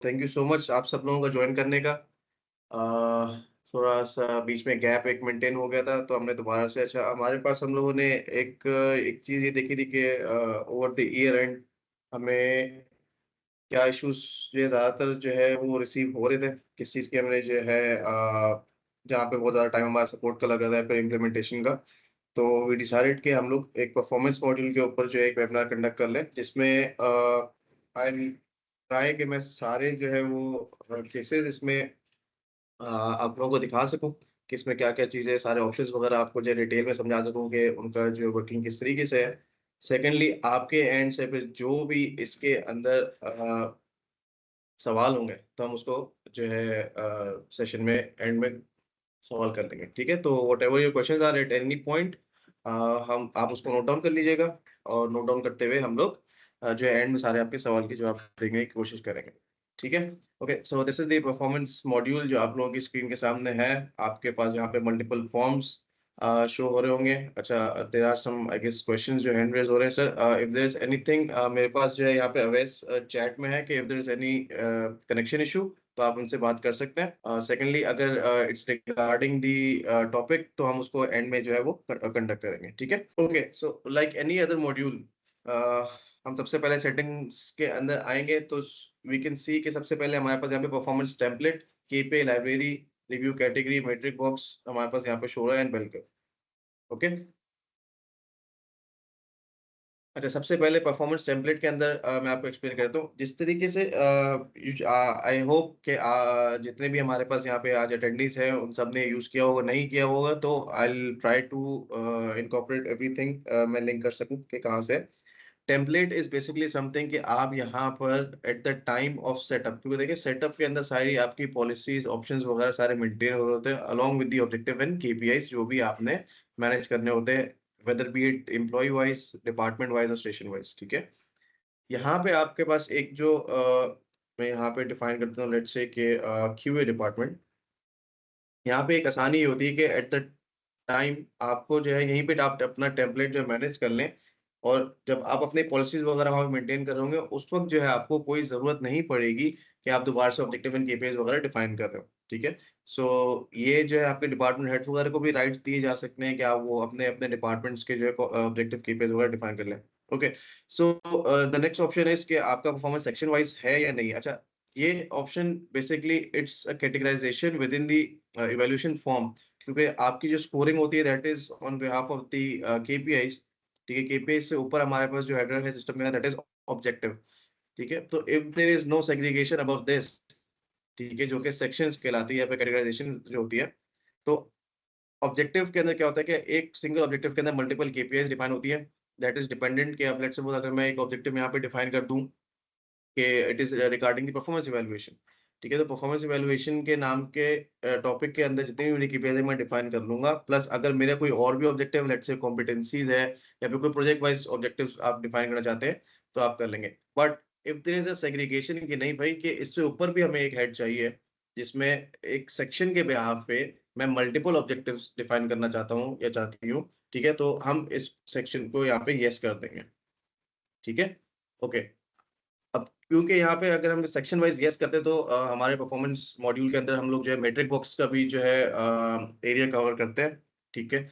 Thank you so much आप सब लोगों का जॉइन करने का। थोड़ा-सा बीच में गैप एक मेंटेन हो गया था, तो हमने दोबारा से अच्छा हमारे पास हम लोगों ने एक चीज़ ये देखी थी कि ओवर द ईयर एंड हमें क्या इश्यूज़ जो है ज़्यादातर जो है वो रिसीव हो रहे थे। किस चीज़ के हमने जो है जहाँ पे बहुत ज़्यादा टाइम हमारा सपोर्ट का लग रहा था फिर इम्प्लीमेंटेशन का। तो वी डिसाइडेड कि हम लोग एक परफॉर्मेंस मॉड्यूल के ऊपर जो है एक वेबिनार कंडक्ट कर लें, जिसमें आई विल ट्राई कि मैं सारे जो है वो केसेज़ इसमें आप लोगों को दिखा सकूँ कि इसमें क्या-क्या चीज़ें, सारे ऑप्शंस वगैरह आपको जो है डिटेल में समझा सकूँ कि उनका जो वर्किंग किस तरीके से है। सेकंडली आपके एंड से फिर जो भी इसके अंदर सवाल होंगे, तो हम उसको जो है सेशन में एंड में सॉल्व कर लेंगे, ठीक है? तो whatever your questions are at any point uh, हम आप उसको नोट डाउन कर लीजिएगा और नोट डाउन करते हुए हम लोग जो है एंड में सारे आपके सवाल के जवाब देने की कोशिश करेंगे, ठीक है? Okay, so this is the performance module जो आप लोगों की स्क्रीन के सामने है। आपके पास यहाँ पे मल्टीपल फॉर्म्स शो हो रहे होंगे। अच्छा, there are some I guess questions जो हैंड रेज़ हो रहे हैं sir. If there is anything मेरे पास जो है यहाँ पे अवेस चैट में है कि if there is any connection issue तो आप उनसे बात कर सकते हैं। सेकंडली अगर इट्स रिगार्डिंग दी टॉपिक तो हम उसको एंड में जो है वो कंडक्ट करेंगे, ठीक है? Okay, so like any other module हम सबसे पहले सेटिंग्स के अंदर आएँगे तो वी कैन सी कि सबसे पहले हमारे पास यहाँ पे performance template, KPI library, review category, metric box हमारे पास यहाँ पे शो हो रहा है एंड बेल कर्व, ओके? अच्छा, सबसे पहले परफॉर्मेंस टेम्पलेट के अंदर मैं आपको एक्सप्लेन करता हूँ। जिस तरीके से आई होप कि जितने भी हमारे पास यहाँ पे आज अटेंडीज़ हैं, उन सब ने यूज़ किया होगा, नहीं किया होगा तो I will try to incorporate everything मैं लिंक कर सकूँ कि कहाँ से। टेम्पलेट इज़ बेसिकली समथिंग कि आप यहाँ पर at the time of setup क्योंकि देखिए सेटअप के अंदर सारी आपकी पॉलिसीज़, ऑप्शंस वगैरह सारे मेंटेन हो रहे होते हैं along with the objective and KPIs जो भी आपने मैनेज करने होते हैं, whether be it employee wise, department wise और स्टेशन वाइज़, ठीक है? यहाँ पे आपके पास एक जो मैं यहाँ पे डिफाइन करता हूँ लेट्स से कि क्यूए डिपार्टमेंट, यहाँ पे एक आसानी ये होती है कि एट द टाइम आपको जो है यहीं पे आप अपना टेम्पलेट जो है मैनेज कर लें और जब आप अपनी पॉलिसीज़ वगैरह वहाँ पे मेंटेन कर रहे होंगे, उस वक़्त जो है आपको कोई ज़रूरत नहीं पड़ेगी कि आप दोबारा से ऑब्जेक्टिव एंड केपीआईज़ वगैरह डिफाइन कर रहे हो, ठीक है? सो ये जो है आपके डिपार्टमेंट हेड्स वगैरह को भी राइट्स दिए जा सकते हैं कि आप वो अपने-अपने डिपार्टमेंट्स के जो है ऑब्जेक्टिव केपीआईज़ वगैरह डिफाइन कर लें। Okay, so the next option is कि आपका परफॉर्मेंस सेक्शन वाइज़ है या नहीं? अच्छा, ये option basically it's a categorization within the evaluation form क्योंकि आपकी जो स्कोरिंग होती है that is on behalf of the KPIs, ठीक है? केपीआई से ऊपर हमारे पास जो हेडर है सिस्टम में दैट इज़ ऑब्जेक्टिव, ठीक है? तो if there is no segregation above this, ठीक है? जो कि सेक्शंस कहलाती है या फिर कैटेगराइजेशन जो होती है, तो ऑब्जेक्टिव के अंदर क्या होता है कि एक सिंगल ऑब्जेक्टिव के अंदर मल्टीपल केपीआईज़ डिफाइन होती है, दैट इज़ डिपेंडेंट कि अब लेट्स सपोज़ अगर मैं एक ऑब्जेक्टिव यहाँ पे डिफाइन कर दूँ कि it is regarding the performance evaluation, ठीक है? तो परफॉर्मेंस इवैल्यूएशन के नाम के टॉपिक के अंदर जितनी भी मेरी केपीआईज़ है मैं डिफाइन कर लूँगा, प्लस अगर मेरा कोई और भी ऑब्जेक्टिव लेट्स से कॉम्पिटेंसीज़ है या फिर कोई प्रोजेक्ट वाइज़ ऑब्जेक्टिव्स आप डिफाइन करना चाहते हैं, तो आप कर लेंगे। But if there is a segregation कि नहीं भाई कि इससे ऊपर भी हमें एक हेड चाहिए, जिसमें एक सेक्शन के बिहाफ़ पे मैं मल्टीपल ऑब्जेक्टिव्स डिफाइन करना चाहता हूँ या चाहती हूँ, ठीक है? तो हम इस सेक्शन को यहाँ पे येस कर देंगे, ठीक है? ओके। अब क्योंकि यहाँ पे अगर हम सेक्शन वाइज़ येस करते हैं तो हमारे परफॉर्मेंस मॉड्यूल के अंदर हम लोग जो है मेट्रिक बॉक्स का भी जो है एरिया कवर करते हैं, ठीक है?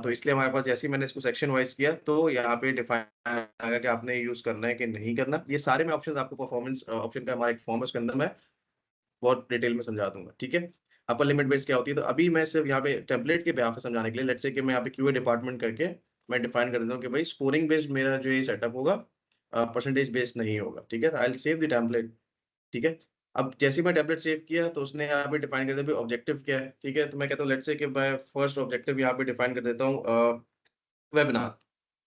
तो इसलिए हमारे पास जैसे ही मैंने इसको सेक्शन वाइज़ किया तो यहाँ पे डिफाइन आ गया कि आपने यूज़ करना है कि नहीं करना। ये सारे मैं ऑप्शंस आपको परफॉर्मेंस ऑप्शन का हमारा एक फॉर्म है उसके अंदर मैं बहुत डिटेल में समझा दूँगा, ठीक है? अपर लिमिट बेस क्या होती है? तो अभी मैं सिर्फ यहाँ पे टेम्पलेट के बिहाफ़ पे समझाने के लिए लेट्स से कि मैं यहाँ पे क्यूए डिपार्टमेंट करके मैं डिफाइन कर देता हूँ कि भाई स्कोरिंग बेस्ड मेरा जो ये सेटअप होगा परसेंटेज बेस्ड नहीं होगा, ठीक है? I will save the template, ठीक है? अब जैसे ही मैं टेम्पलेट सेव किया तो उसने यहाँ पे डिफाइन कर दिया भाई ऑब्जेक्टिव क्या है, ठीक है? तो मैं कहता हूँ लेट्स से कि मैं फर्स्ट ऑब्जेक्टिव यहाँ पे डिफाइन कर देता हूँ वेबिनार,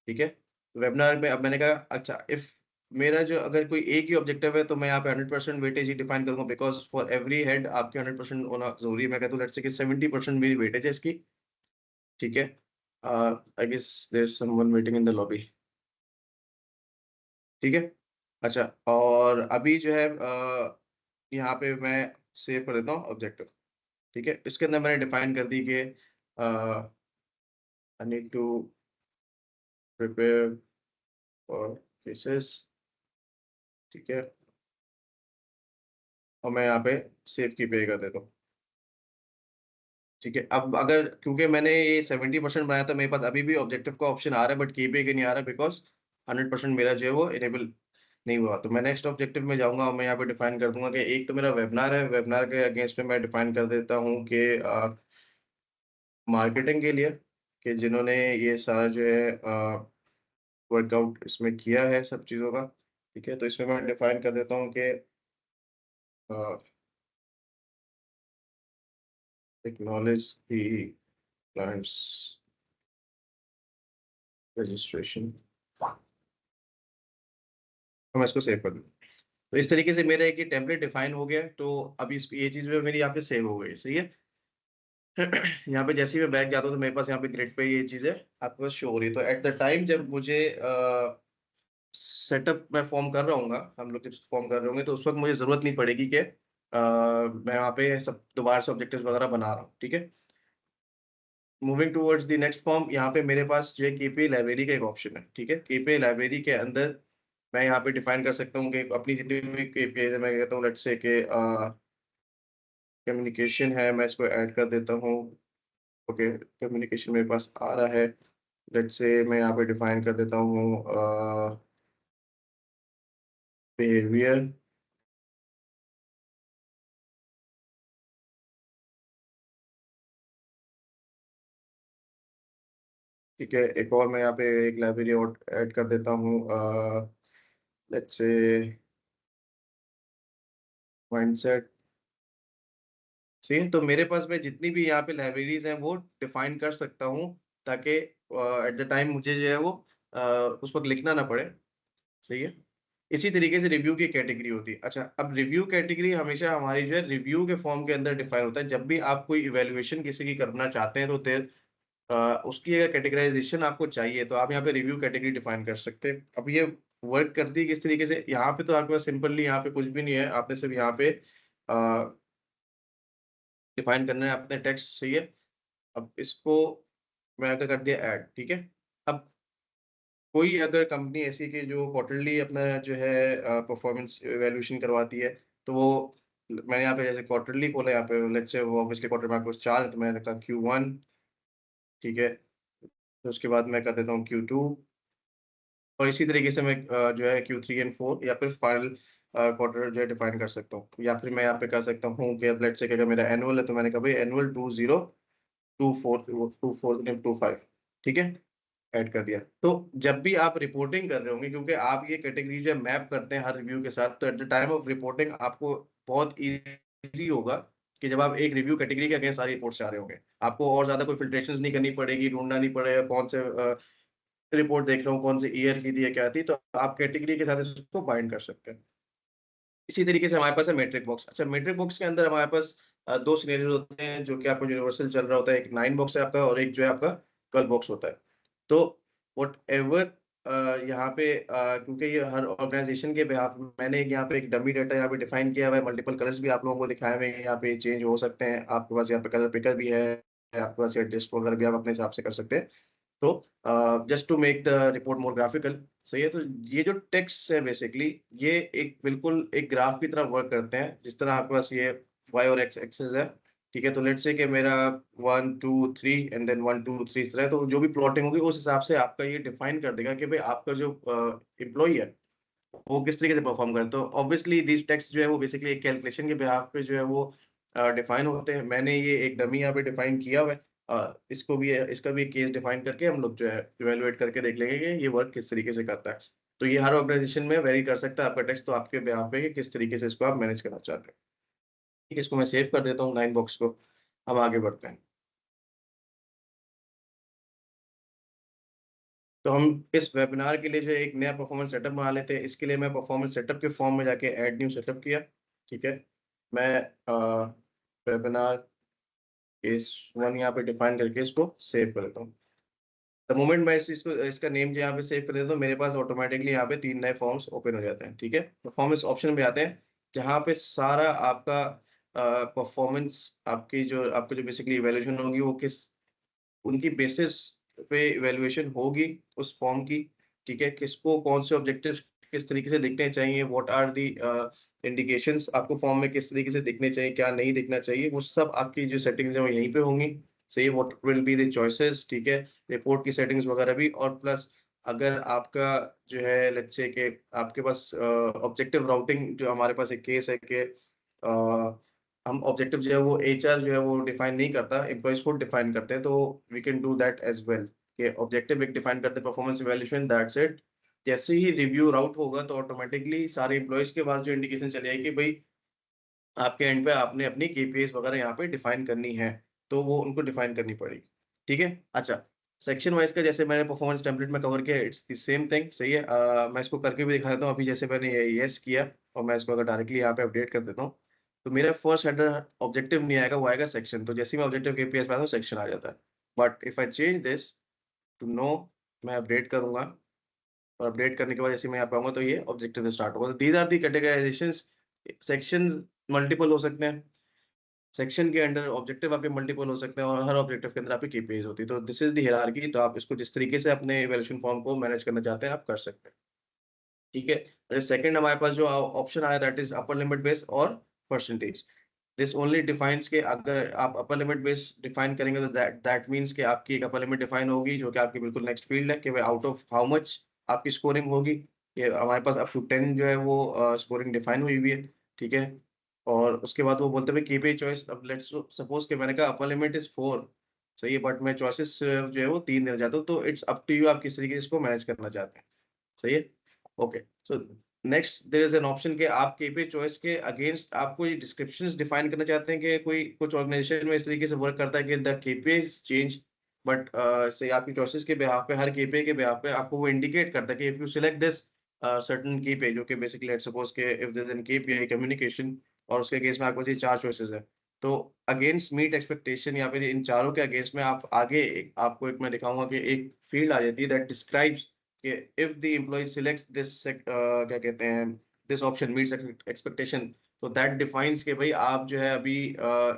ठीक है? वेबिनार में अब मैंने कहा अच्छा इफ मेरा जो अगर कोई एक ही ऑब्जेक्टिव है तो मैं यहाँ पे 100% वेटेज ही डिफाइन करूँगा बिकॉज़ फॉर एवरी हेड आपके 100% होना ज़रूरी है। मैं कहता हूँ लेट्स से कि 70% मेरी वेटेज है इसकी, ठीक है? I guess there is someone waiting in the lobby, ठीक है? अच्छा और अभी जो है यहाँ पे मैं सेव कर देता हूँ ऑब्जेक्टिव, ठीक है? इसके अंदर मैंने डिफाइन कर दी कि I need to prepare for cases, ठीक है? और मैं यहाँ पे सेव की पे कर देता हूँ। ठीक है, अब अगर क्योंकि मैंने ये 70% बनाया तो मेरे पास अभी भी ऑब्जेक्टिव का ऑप्शन आ रहा है बट कीपे का नहीं आ रहा बिकॉज़ 100% मेरा जो है वो इनेबल नहीं हुआ। तो मैं नेक्स्ट ऑब्जेक्टिव में जाऊँगा और मैं यहाँ पे डिफाइन कर दूँगा कि एक तो मेरा वेबिनार है, वेबिनार के अगेंस्ट में मैं डिफाइन कर देता हूँ कि मार्केटिंग के लिए कि जिन्होंने ये सारा जो है वर्कआउट इसमें किया है सब चीज़ों का, ठीक है? तो इसमें मैं डिफाइन कर देता हूँ कि अ, एक्नॉलेज द क्लाइंट्स रजिस्ट्रेशन। तो मैं इसको सेव कर दूँ। तो इस तरीके से मेरा एक ये टेम्पलेट डिफाइन हो गया है, तो अब इस ये चीज़ जो मेरी यहाँ पे सेव हो गई है, सही है? यहाँ पे जैसे ही मैं बैक जाता हूँ तो मेरे पास यहाँ पे ग्रिड पे ये चीज़ें आपके पास शो हो रही है। तो एट द टाइम जब मुझे सेटअप मैं फ़ॉर्म कर रहा हूँगा, हम लोग जब फ़ॉर्म कर रहे होंगे तो उस वक़्त मुझे ज़रूरत नहीं पड़ेगी कि मैं वहाँ पे सब दोबारा से ऑब्जेक्टिव्स वगैरह बना रहा हूँ, ठीक है? Moving towards the next form यहाँ पे मेरे पास जो है केपीआई लाइब्रेरी का एक ऑप्शन है, ठीक है? केपीआई लाइब्रेरी के अंदर मैं यहाँ पे डिफाइन कर सकता हूँ कि अपनी जितनी भी केपीआईज़ है मैं कहता हूँ लेट्स से कि कम्युनिकेशन है मैं इसको ऐड कर देता हूँ। ओके, कम्युनिकेशन मेरे पास आ रहा है। लेट्स से मैं यहाँ पे डिफाइन कर देता हूँ बिहेवियर, ठीक है? एक और मैं यहाँ पे एक लाइब्रेरी और ऐड कर देता हूँ लेट्स से माइंडसेट। ठीक है, तो मेरे पास में जितनी भी यहाँ पे लाइब्रेरीज़ हैं वो डिफाइन कर सकता हूँ ताकि एट द टाइम मुझे जो है वो अ, उस वक़्त लिखना ना पड़े, सही है? इसी तरीके से रिव्यू की कैटेगरी होती है। अच्छा, अब रिव्यू कैटेगरी हमेशा हमारी जो है रिव्यू के फॉर्म के अंदर डिफाइन होता है। जब भी आप कोई इवैल्यूएशन किसी की करना चाहते हैं तो उसकी अगर कैटेगराइज़ेशन आपको चाहिए तो आप यहाँ पे रिव्यू कैटेगरी डिफाइन कर सकते हैं। अब ये वर्क करती है किस तरीके से, यहाँ पे तो आपके पास सिंपली यहाँ पे कुछ भी नहीं है। आपने सिर्फ़ यहाँ पे डिफाइन करना है अपने टेक्स्ट सही है। अब इसको मैं अगर कर दिया ऐड, ठीक है? अब कोई अगर कंपनी ऐसी कि जो क्वार्टरली अपना जो है परफॉर्मेंस इवैल्यूएशन करवाती है, तो वो मैंने यहाँ पे जैसे क्वार्टरली बोला यहाँ पे लेट्स से वो ऑब्वियसली क्वार्टर में आपके पास 4 है तो मैंने कहा Q1, ठीक है? तो उसके बाद मैं कर देता हूँ Q2 और इसी तरीके से मैं जो है Q3 एंड 4 या फिर फाइनल क्वार्टर जो है डिफाइन कर सकता हूँ। या फिर मैं यहाँ पे कर सकता हूँ कि अब लेट्स से कि अगर मेरा एनुअल है तो मैंने कहा भई एनुअल 2024 ठीक है? ऐड कर दिया। तो जब भी आप रिपोर्टिंग कर रहे होंगे क्योंकि आप ये कैटेगरी जो है मैप करते हैं हर रिव्यू के साथ, तो at the time of reporting आपको बहुत ईज़ी होगा कि जब आप एक रिव्यू कैटेगरी के अगेंस्ट सारी रिपोर्ट्स चाह रहे होंगे। आपको और ज़्यादा कोई फ़िल्ट्रेशंस नहीं करनी पड़ेगी, ढूँढना नहीं पड़ेगा कौन से रिपोर्ट देख रहा हूँ, कौन से ईयर की थी या क्या थी, तो आप कैटेगरी के साथ इसको बाइंड कर सकते हैं। इसी तरीके से हमारे पास है मेट्रिक बॉक्स। अच्छा मेट्रिक बॉक्स के अंदर हमारे पास 2 सिनेरियोज़ होते हैं जो कि आपको यूनिवर्सल चल रहा होता है। एक 9 बॉक्स है आपका और एक जो है आपका 12 बॉक्स होता है। तो व्हाटएवर यहाँ पे क्योंकि ये हर ऑर्गनाइज़ेशन के बिहाफ़ में मैंने यहाँ पे एक डमी डाटा यहाँ पे डिफ़ाइन किया हुआ है, मल्टीपल कलर्स भी आप लोगों को दिखाए हुए हैं, यहाँ पे चेंज हो सकते हैं। आपके पास यहाँ पे कलर पिकर भी है, आपके पास एडजस्ट वगैरह भी आप अपने हिसाब से कर सकते हैं। तो just to make the report more graphical सही है, तो ये जो टेक्स्ट है बेसिकली ये एक बिल्कुल एक ग्राफ की तरह वर्क करते हैं। जिस तरह आपके पास ये वाई और एक्स एक्सिस है, ठीक है? तो लेट्स से कि मेरा 1, 2, 3 एंड देन 1, 2, 3 इस तरह है, तो जो भी प्लॉटिंग होगी उस हिसाब से आपका ये डिफाइन कर देगा कि भई आपका जो एम्प्लॉयी है, वो किस तरीके से परफॉर्म करे। तो ऑब्वियसली दिस टेक्स्ट जो है वो बेसिकली एक कैलकुलेशन के बिहाफ पे जो है वो डिफाइन होते हैं। मैंने ये एक डमी यहाँ पे डिफाइन किया हुआ है। इसका भी एक केस डिफाइन करके हम लोग जो है इवैल्यूएट करके देख लेंगे कि ये वर्क किस तरीके से करता है। तो ये हर ऑर्गनाइज़ेशन में वेरी कर सकता है आपका टेक्स्ट तो आपके बिहाफ पे कि किस तरीके से इसको आप मैनेज करना चाहते हैं। ठीक है, इसको मैं सेव कर देता हूँ लाइन बॉक्स को। हम आगे बढ़ते हैं। तो हम इस वेबिनार के लिए जो है एक नया परफॉर्मेंस सेटअप बना लेते हैं। इसके लिए मैं परफॉर्मेंस सेटअप के फॉर्म में जाके ऐड न्यू सेटअप किया, ठीक है? मैं वेबिनार केस 1 यहाँ पे डिफाइन करके इसको सेव कर देता हूँ। द मोमेंट मैं इस चीज़ को इसका नेम जो यहाँ पे सेव कर देता हूँ, मेरे पास ऑटोमैटिकली यहाँ पे 3 नए फॉर्म्स ओपन हो जाते हैं, ठीक है? परफॉर्मेंस ऑप्शन में आते हैं, जहाँ पे सारा आपका परफॉर्मेंस आपकी जो बेसिकली इवैल्यूएशन होगी वो उनकी बेसिस पे इवैल्यूएशन होगी उस फॉर्म की, ठीक है? किसको कौन से ऑब्जेक्टिव्स किस तरीके से दिखने चाहिए, व्हाट आर द इंडिकेशंस आपको फॉर्म में किस तरीके से दिखने चाहिए, क्या नहीं दिखना चाहिए, वो सब आपकी जो सेटिंग्स हैं वो यहीं पे होंगी। सही, what will be the choices, ठीक है? रिपोर्ट की सेटिंग्स वगैरह भी, और प्लस अगर आपका जो है लेट्स से कि आपके पास ऑब्जेक्टिव राउटिंग, जो हमारे पास एक केस है कि हम ऑब्जेक्टिव जो है वो एचआर जो है वो डिफाइन नहीं करता, एम्प्लॉइज़ खुद डिफाइन करते हैं, तो we can do that as well. कि ऑब्जेक्टिव एक डिफाइन करते हैं, परफॉर्मेंस इवैल्यूएशन, दैट्स इट। जैसे ही रिव्यू राउट होगा तो ऑटोमैटिकली सारे एम्प्लॉइज़ के पास जो इंडिकेशन चली आएगी कि भई आपके एंड पे आपने अपनी केपीआईज़ वगैरह यहाँ पे डिफाइन करनी है, तो वो उनको डिफाइन करनी पड़ेगी। ठीक है? अच्छा, सेक्शन वाइज़ का जैसे मैंने परफॉर्मेंस टेम्पलेट में कवर किया, इट्स द सेम थिंग, सही है? मैं इसको करके भी दिखा देता हूँ। अभी जैसे मैंने ये येस किया और मैं इसको अगर डायरेक्टली यहाँ पे अपडेट कर देता हूँ, तो मेरा फर्स्ट हेडर ऑब्जेक्टिव नहीं आएगा, वो आएगा सेक्शन। तो जैसे ही मैं ऑब्जेक्टिव केपीआईज़ पे आता हूँ, सेक्शन आ जाता है। But if I change this to no, मैं अपडेट करूँगा और अपडेट करने के बाद जैसे मैं यहाँ पे आऊँगा तो ये ऑब्जेक्टिव से स्टार्ट होगा। तो these are the categorizations. Sections multiple हो सकते हैं। सेक्शन के अंडर ऑब्जेक्टिव आपके मल्टीपल हो सकते हैं और हर ऑब्जेक्टिव के अंदर आपकी केपीआईज़ होती है। तो दिस इज़ द हायरार्की। तो आप इसको जिस तरीके से अपने इवैल्यूएशन फॉर्म को मैनेज करना चाहते हैं, आप कर सकते हैं। ठीक है? सेकंड हमारे पास जो ऑप्शन आया, that is upper limit base और परसेंटेज। दिस ओनली डिफाइन्स के अगर आप अपर लिमिट बेस डिफाइन करेंगे तो दैट दैट मीन्स कि आपकी एक अपर लिमिट डिफाइन होगी, जो कि आपकी बिल्कुल नेक्स्ट फील्ड है कि भाई आउट ऑफ हाउ मच आपकी स्कोरिंग होगी। ये हमारे पास अप टू 10 जो है वो स्कोरिंग डिफाइन हुई हुई है, ठीक है? और उसके बाद वो बोलते हैं भाई कीप ए चॉइस। अब लेट्स सपोज़ कि मैंने कहा अपर लिमिट इज़ 4, सही है, बट मैं चॉइसेस जो है वो 3 देना चाहता हूँ, तो इट्स अप टू यू, आप किस तरीके से इसको मैनेज करना चाहते हैं। सही है? Okay, so next there is an option कि आप केपीआई चॉइस के अगेंस्ट आप कोई डिस्क्रिप्शंस डिफाइन करना चाहते हैं कि कोई कुछ ऑर्गेनाइजेशन में इस तरीके से वर्क करता है कि द केपीआईज़ चेंज, बट से आपकी चॉइसेस के बिहाफ पे, हर केपीआई के बिहाफ पे आपको वो इंडिकेट करता है कि if you select this certain KPI, जो कि बेसिकली लेट्स सपोज कि if there is an KPI communication और उसके अगेंस्ट में आपके पास ये 4 चॉइसेस हैं। तो अगेंस्ट मीट एक्सपेक्टेशन या फिर इन चारों के अगेंस्ट में आप आगे आपको एक मैं दिखाऊँगा कि एक फील्ड आ जाती है दैट डिस्क्राइब्स कि if the employee selects this क्या कहते हैं, दिस ऑप्शन मीट्स एक्सपेक्टेशन, तो दैट डिफाइन्स कि भाई आप जो है अभी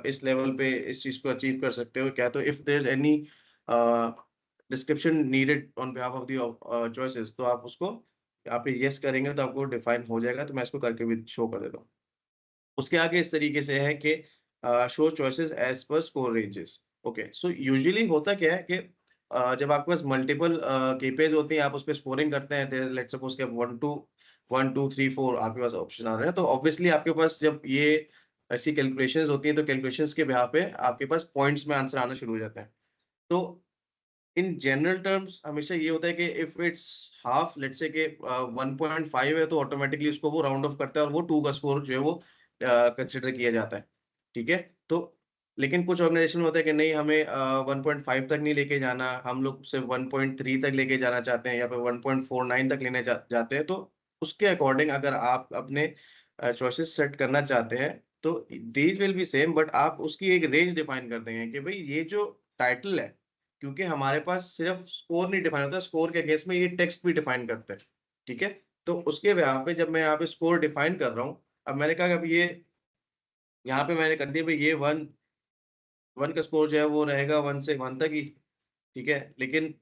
इस लेवल पे इस चीज़ को अचीव कर सकते हो क्या। तो if there is any description needed on behalf of the choices, तो आप उसको यहाँ पे यस करेंगे तो आपको डिफाइन हो जाएगा। तो मैं इसको करके भी शो कर देता हूँ। उसके आगे इस तरीके से है कि show choices as per score ranges. Okay, so usually होता क्या है कि जब आपके पास मल्टीपल केपीआईज़ होती हैं, आप उसपे स्कोरिंग करते हैं, देयर लेट्स सपोज़ कि 1 2 3 4 आपके पास ऑप्शन आ रहे हैं, तो ऑब्वियसली आपके पास जब ये ऐसी कैलकुलेशंस होती हैं, तो कैलकुलेशंस के बिहाफ़ पे आपके पास पॉइंट्स में आंसर आना शुरू हो जाते हैं। तो इन जनरल टर्म्स हमेशा ये होता है कि if it's half, let's say कि 1.5 है, तो ऑटोमैटिकली उसको वो राउंड ऑफ करता है और वो 2 का स्कोर जो है वो कंसीडर किया जाता है। ठीक है? तो लेकिन कुछ ऑर्गनाइज़ेशन में होता है कि नहीं, हमें 1.5 तक नहीं लेके जाना, हम लोग सिर्फ 1.3 तक लेके जाना चाहते हैं या फिर 1.49 तक लेने जाते हैं। तो उसके अकॉर्डिंग अगर आप अपने चॉइसेस सेट करना चाहते हैं, तो these will be same, but आप उसकी एक रेंज डिफाइन कर देंगे कि भई ये जो टाइटल है, क्योंकि हमारे पास सिर्फ स्कोर नहीं डिफाइन होता, स्कोर के अगेंस्ट में ये टेक्स्ट भी डिफाइन करते हैं, ठीक है? तो उसके बिहाफ़ पे जब मैं यहाँ पे स्कोर डिफाइन कर रहा हूँ, अब मैंने कहा कि अब ये यहाँ पे मैंने कर दिया भई ये 1 का स्कोर जो है वो रहेगा 1 से 1 तक ही, ठीक है? लेकिन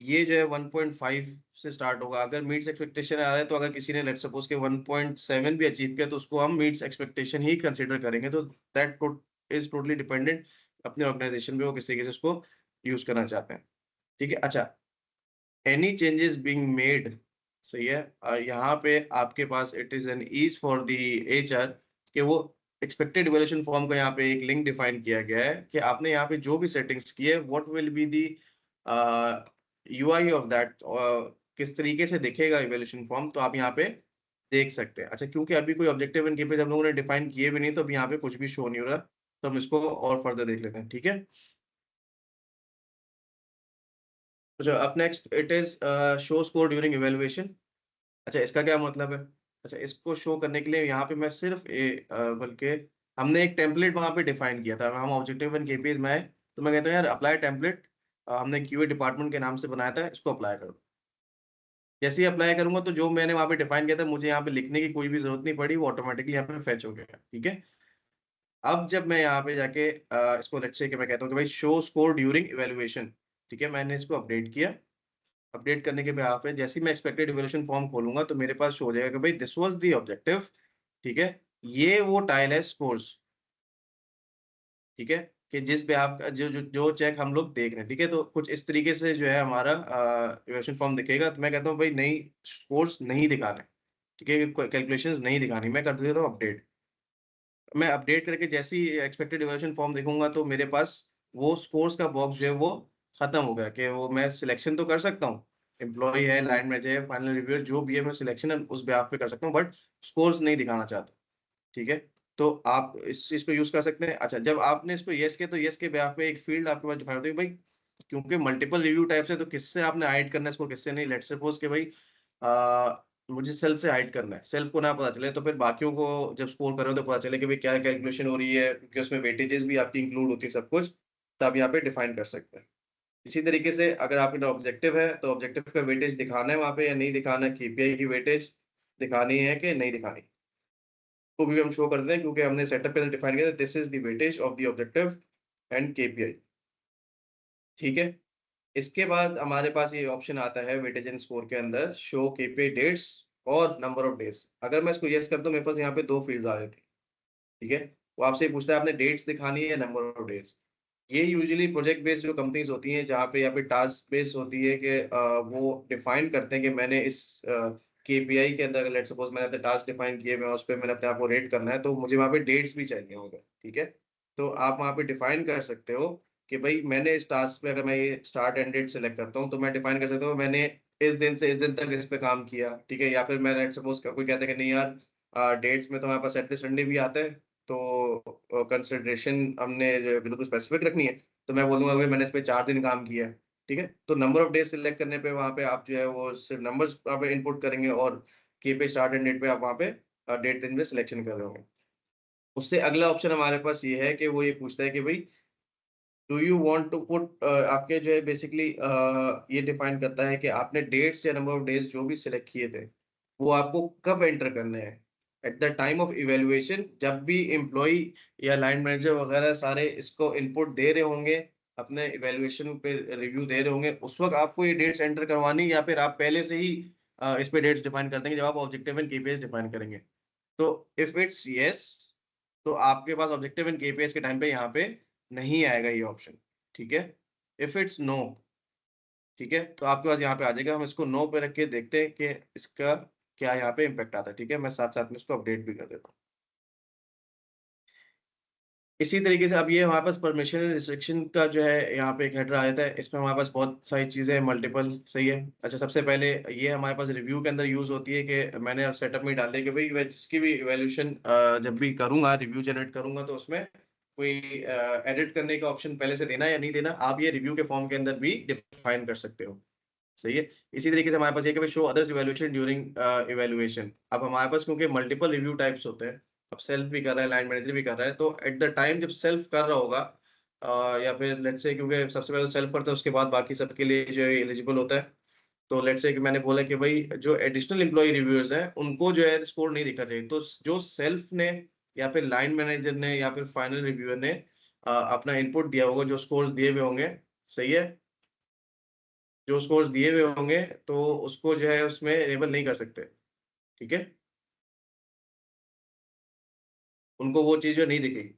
ये जो है 1.5 से स्टार्ट होगा। अगर मीट्स एक्सपेक्टेशन आ रहा है, तो अगर किसी ने लेट्स सपोज़ कि 1.7 भी अचीव किया, तो उसको हम मीट्स एक्सपेक्टेशन ही कंसीडर करेंगे। तो दैट इज़ टोटली डिपेंडेंट अपने ऑर्गनाइज़ेशन पे, वो किस तरीके से उसको यूज़ करना चाहते हैं। ठीक है? अच्छा, एनी चेंजेस बीइंग मेड, सही है? यहाँ पे आपके पास it is an ease for the HR कि वो एक्सपेक्टेड इवैल्यूएशन फॉर्म का यहाँ पे एक लिंक डिफाइन किया गया है कि आपने यहाँ पे जो भी सेटिंग्स की है, what will be the UI of that, किस तरीके से दिखेगा इवैल्यूएशन फॉर्म, तो आप यहाँ पे देख सकते हैं। अच्छा, क्योंकि अभी कोई ऑब्जेक्टिव एंड केपीआईज़ हम लोगों ने डिफाइन किए भी नहीं, तो अभी यहाँ पे कुछ भी शो नहीं हो रहा। तो हम इसको और फर्दर देख लेते हैं, ठीक है? अच्छा, up next it is show score during evaluation. अच्छा, इसका क्या मतलब है? अच्छा, इसको शो करने के लिए यहाँ पे मैं सिर्फ़ बल्कि हमने एक टेम्पलेट वहाँ पे डिफाइन किया था। हम ऑब्जेक्टिव एंड केपीआईज़ में आए, तो मैं कहता हूँ यार अप्लाई टेम्पलेट, हमने क्यूए डिपार्टमेंट के नाम से बनाया था, इसको अप्लाई कर दो। जैसे ही अप्लाई करूँगा, तो जो मैंने वहाँ पे डिफाइन किया था, मुझे यहाँ पे लिखने की कोई भी ज़रूरत नहीं पड़ी, वो ऑटोमैटिकली यहाँ पे फेच हो गया, ठीक है? अब जब मैं यहाँ पे जाके इसको लेट्स से कि मैं कहता हूँ कि भाई शो स्कोर ड्यूरिंग इवैल्यूएशन, ठीक है? मैंने इसको अपडेट किया। अपडेट करने के बिहाफ़ पे जैसे ही मैं एक्सपेक्टेड इवैल्यूएशन फॉर्म खोलूँगा, तो मेरे पास शो हो जाएगा कि भाई दिस वाज़ द ऑब्जेक्टिव, ठीक है? ये वो टाइल है स्कोर्स, ठीक है? कि जिस पे आप जो चेक हम लोग देख रहे हैं, ठीक है? तो कुछ इस तरीके से जो है हमारा इवैल्यूएशन फॉर्म दिखेगा, तो मैं कहता हूँ भाई नहीं, स्कोर्स नहीं दिखाने, ठीक है? कैलकुलेशंस नहीं दिखानी, मैं कर देता हूँ अपडेट। मैं अपडेट करके जैसे ही एक्सपेक्टेड इवैल्यूएशन फॉर्म देखूँगा तो मेरे पास वो स्कोर्स का बॉक्स जो है वो खत्म हो गया कि वो मैं सिलेक्शन तो कर सकता हूँ। एम्प्लॉयी है, लाइन मैनेजर है, फाइनल रिव्यूअर जो भी है मैं सिलेक्शन उस बिहाफ पे कर सकता हूँ बट स्कोर्स नहीं दिखाना चाहता, ठीक है? तो आप इस चीज़ को यूज़ कर सकते हैं। अच्छा, जब आपने इसको येस किया तो येस के बिहाफ पे एक फील्ड आपके पास डिफाइन होती है भाई, क्योंकि मल्टीपल रिव्यू टाइप्स है तो किससे आपने हाइड करना है इसको, किससे नहीं। लेट्स सपोज़ कि भाई मुझे सेल्फ से हाइड करना है, सेल्फ को ना पता चले तो फिर बाकियों को जब स्कोर कर रहे हो तो पता चले कि भाई क्या कैलकुलेशन हो रही है, क्योंकि उसमें वेटेजेस भी आपकी इंक्लूड होती है सब कुछ, तो आप यहाँ पे डिफाइन कर सकते हैं। इसी तरीके से अगर आपका ऑब्जेक्टिव है, तो ऑब्जेक्टिव का वेटेज दिखाना है वहाँ पे या नहीं दिखाना है, केपीआई की वेटेज दिखानी है कि नहीं दिखानी, वो भी हम शो कर देते हैं क्योंकि हमने सेटअप के अंदर डिफाइन किया था this is the weightage of the objective and KPI, ठीक है? इसके बाद हमारे पास ये ऑप्शन आता है वेटेज एंड स्कोर के अंदर शो केपीआई डेट्स और नंबर ऑफ डेज़। अगर मैं इसको येस कर दूँ मेरे पास यहाँ पे 2 फ़ील्ड्स आ जाती हैं, ठीक है? वो आपसे ये पूछता है आपने डेट्स दिखानी है या नंबर ऑफ डेज़। ये यूजुअली प्रोजेक्ट बेस्ड जो कंपनीज़ होती हैं जहाँ पे या फिर टास्क बेस्ड होती है कि वो डिफाइन करते हैं कि मैंने इस केपीआई के अंदर लेट्स सपोज़ मैंने अपने टास्क डिफाइन किए, मैं उस पे मैंने अपने आप को रेट करना है, तो मुझे वहाँ पे डेट्स भी चाहिए होंगे, ठीक है? तो आप वहाँ पे डिफाइन कर सकते हो कि भई मैंने इस टास्क पे अगर मैं ये स्टार्ट एंड डेट सेलेक्ट करता हूँ, तो मैं डिफाइन कर सकता हूँ मैंने इस दिन से इस दिन तक इस पे काम किया, ठीक है? या फिर मैं लेट्स सपोज़ कोई कहता है कि नहीं यार डेट्स में तो हमारे पास सैटरडे संडे भी आता है, तो कंसिडरेशन हमने जो है बिल्कुल स्पेसिफिक रखनी है। तो मैं बोलूँगा भई मैंने इस पे 4 दिन काम किया है, ठीक है? तो नंबर ऑफ डेज़ सिलेक्ट करने पे वहाँ पे आप जो है वो सिर्फ़ नंबर्स वहाँ पे इनपुट करेंगे और के पे स्टार्ट एंड डेट पे आप वहाँ पे डेट दिन में सिलेक्शन कर रहे होंगे। उससे अगला ऑप्शन हमारे पास ये है कि वो ये पूछता है कि भई do you want to put आपके जो है बेसिकली ये डिफाइन करता है कि आपने डेट्स या नंबर ऑफ डेज़ जो भी सिलेक्ट किए थे, वो आपको कब एंटर करने हैं? At the time of evaluation जब भी एम्प्लॉयी या लाइन मैनेजर वगैरह सारे इसको इनपुट दे रहे होंगे, अपने इवैल्यूएशन पे रिव्यू दे रहे होंगे, उस वक़्त आपको ये डेट्स एंटर करवानी या फिर आप पहले से ही इस पे डेट्स डिफाइन कर देंगे जब आप ऑब्जेक्टिव एंड केपीआईज़ डिफाइन करेंगे? तो इफ इट्स येस तो आपके पास ऑब्जेक्टिव एंड केपीआईज़ के टाइम पे यहाँ पे नहीं आएगा ये ऑप्शन, ठीक है? इफ इट्स नो, ठीक है? तो आपके पास यहाँ पे आ जाएगा, हम इसको नो पे रख के देखते हैं कि इसका क्या यहाँ पे इम्पैक्ट आता है, ठीक है? मैं साथ-साथ में इसको अपडेट भी कर देता हूँ। इसी तरीके से अब ये हमारे पास परमिशन रिस्ट्रिक्शन का जो है यहाँ पे एक हेडर आ जाता है। इसमें हमारे पास बहुत सारी चीज़ें हैं मल्टीपल, सही है। अच्छा, सबसे पहले ये हमारे पास रिव्यू के अंदर यूज़ होती है कि मैंने सेटअप में डाल दिया कि भई मैं जिसकी भी इवैल्यूएशन जब भी करूँगा, रिव्यू जनरेट करूँगा तो उसमें कोई एडिट करने का ऑप्शन पहले से देना है या नहीं देना, आप ये रिव्यू के फॉर्म के अंदर भी डिफाइन कर सकते हो। सही है। इसी तरीके से हमारे पास ये है कि भाई show others evaluation during evaluation. अब हमारे पास क्योंकि मल्टीपल रिव्यू टाइप्स होते हैं, अब सेल्फ भी कर रहा है, लाइन मैनेजर भी कर रहा है, तो एट द टाइम जब सेल्फ कर रहा होगा या फिर लेट्स से क्योंकि सबसे पहले तो सेल्फ करता है, उसके बाद बाकी सबके लिए जो है एलिजिबल होता है। तो लेट्स से कि मैंने बोला कि भाई जो एडिशनल एम्प्लॉयी रिव्यूअर्स हैं, उनको जो है स्कोर नहीं दिखना चाहिए। तो जो सेल्फ ने या फिर लाइन मैनेजर ने या फिर फाइनल रिव्यूअर ने अपना इनपुट दिया होगा, जो स्कोर्स दिए हुए होंगे, सही है? जो स्कोर्स दिए हुए होंगे, तो उसको जो है उसमें इनेबल नहीं कर सकते, ठीक है? उनको वो चीज़ जो है नहीं दिखेगी।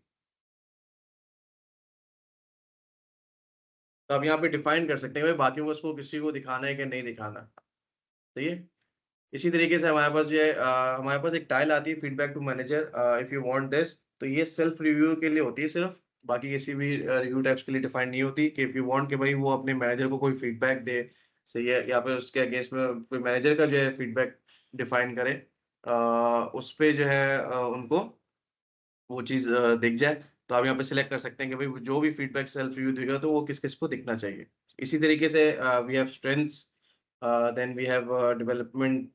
तो आप यहाँ पे डिफाइन कर सकते हैं भाई बाकियों को उसको किसी को दिखाना है कि नहीं दिखाना, सही है? इसी तरीके से हमारे पास जो है हमारे पास एक टाइल आती है feedback to manager if you want this, तो ये सेल्फ रिव्यू के लिए होती है सिर्फ, बाकी किसी भी रिव्यू टाइप्स के लिए डिफाइन नहीं होती कि इफ यू वांट कि भाई वो अपने मैनेजर को कोई फीडबैक दे, सही है? या फिर उसके अगेंस्ट में कोई मैनेजर का जो है फीडबैक डिफाइन करे उस पे जो है उनको वो चीज़ दिख जाए, तो आप यहाँ पे सिलेक्ट कर सकते हैं कि भई जो भी फीडबैक सेल्फ रिव्यू देगा तो वो किस-किस को दिखना चाहिए। इसी तरीके से we have strengths then we have development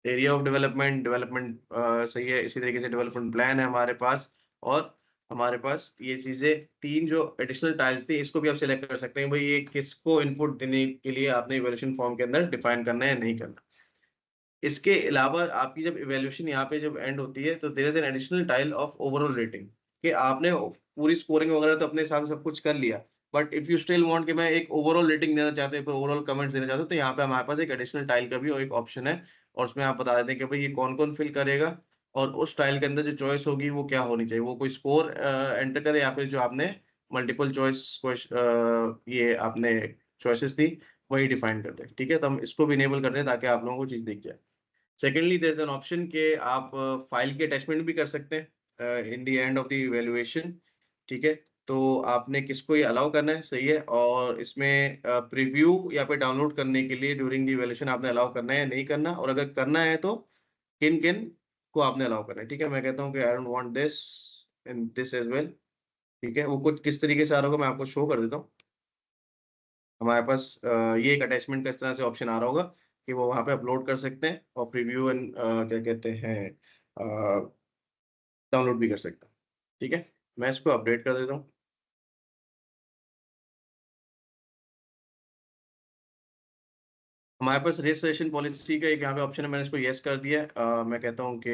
area of development development सही है, इसी तरीके से डेवलपमेंट प्लान है हमारे पास और हमारे पास ये चीज़ें 3 जो एडिशनल टाइल्स थी, इसको भी आप सिलेक्ट कर सकते हैं भई ये किसको इनपुट देने के लिए आपने इवैल्यूएशन फॉर्म के अंदर डिफाइन करना है या नहीं करना। इसके अलावा आपकी जब इवैल्यूएशन यहाँ पे जब एंड होती है, तो there is an additional tile of overall rating कि आपने पूरी स्कोरिंग वगैरह तो अपने हिसाब से सब कुछ कर लिया। But if you still want कि मैं एक ओवरऑल रेटिंग देना चाहते हैं, कोई ओवरऑल कमेंट्स देना चाहते हो, तो यहाँ पे हमारे पास एक एडिशनल टाइल का भी एक ऑप्शन है और उसमें आप बता देते हैं कि भई ये कौन-कौन फिल करेगा और उस टाइल के अंदर जो चॉइस होगी वो क्या होनी चाहिए, वो कोई स्कोर एंटर करे या फिर जो आपने मल्टीपल चॉइस ये आपने चॉइसेस दी वही डिफाइन कर दें, ठीक है? तो हम इसको भी इनेबल कर दें ताकि आप लोगों को चीज़ दिख जाए। Secondly there is an option कि आप फाइल की अटैचमेंट भी कर सकते हैं in the end of the evaluation, ठीक है? तो आपने किसको ये अलाउ करना है, सही है। और इसमें प्रीव्यू या फिर डाउनलोड करने के लिए ड्यूरिंग द इवैल्यूएशन आपने अलाउ करना है या नहीं करना, और अगर करना है तो किन-किन को आपने अलाउ करना है, ठीक है? मैं कहता हूँ कि I don't want this in this as well, ठीक है? वो कुछ किस तरीके से आ रहा होगा मैं आपको शो कर देता हूँ। हमारे पास ये एक अटैचमेंट का इस तरह से ऑप्शन आ रहा होगा कि वो वहाँ पे अपलोड कर सकते हैं और प्रीव्यू एंड क्या कहते हैं डाउनलोड भी कर सकते हैं, ठीक है? मैं इसको अपडेट कर देता हूँ। हमारे पास रजिस्ट्रेशन पॉलिसी का एक यहाँ पे ऑप्शन है, मैंने इसको येस कर दिया है। मैं कहता हूँ कि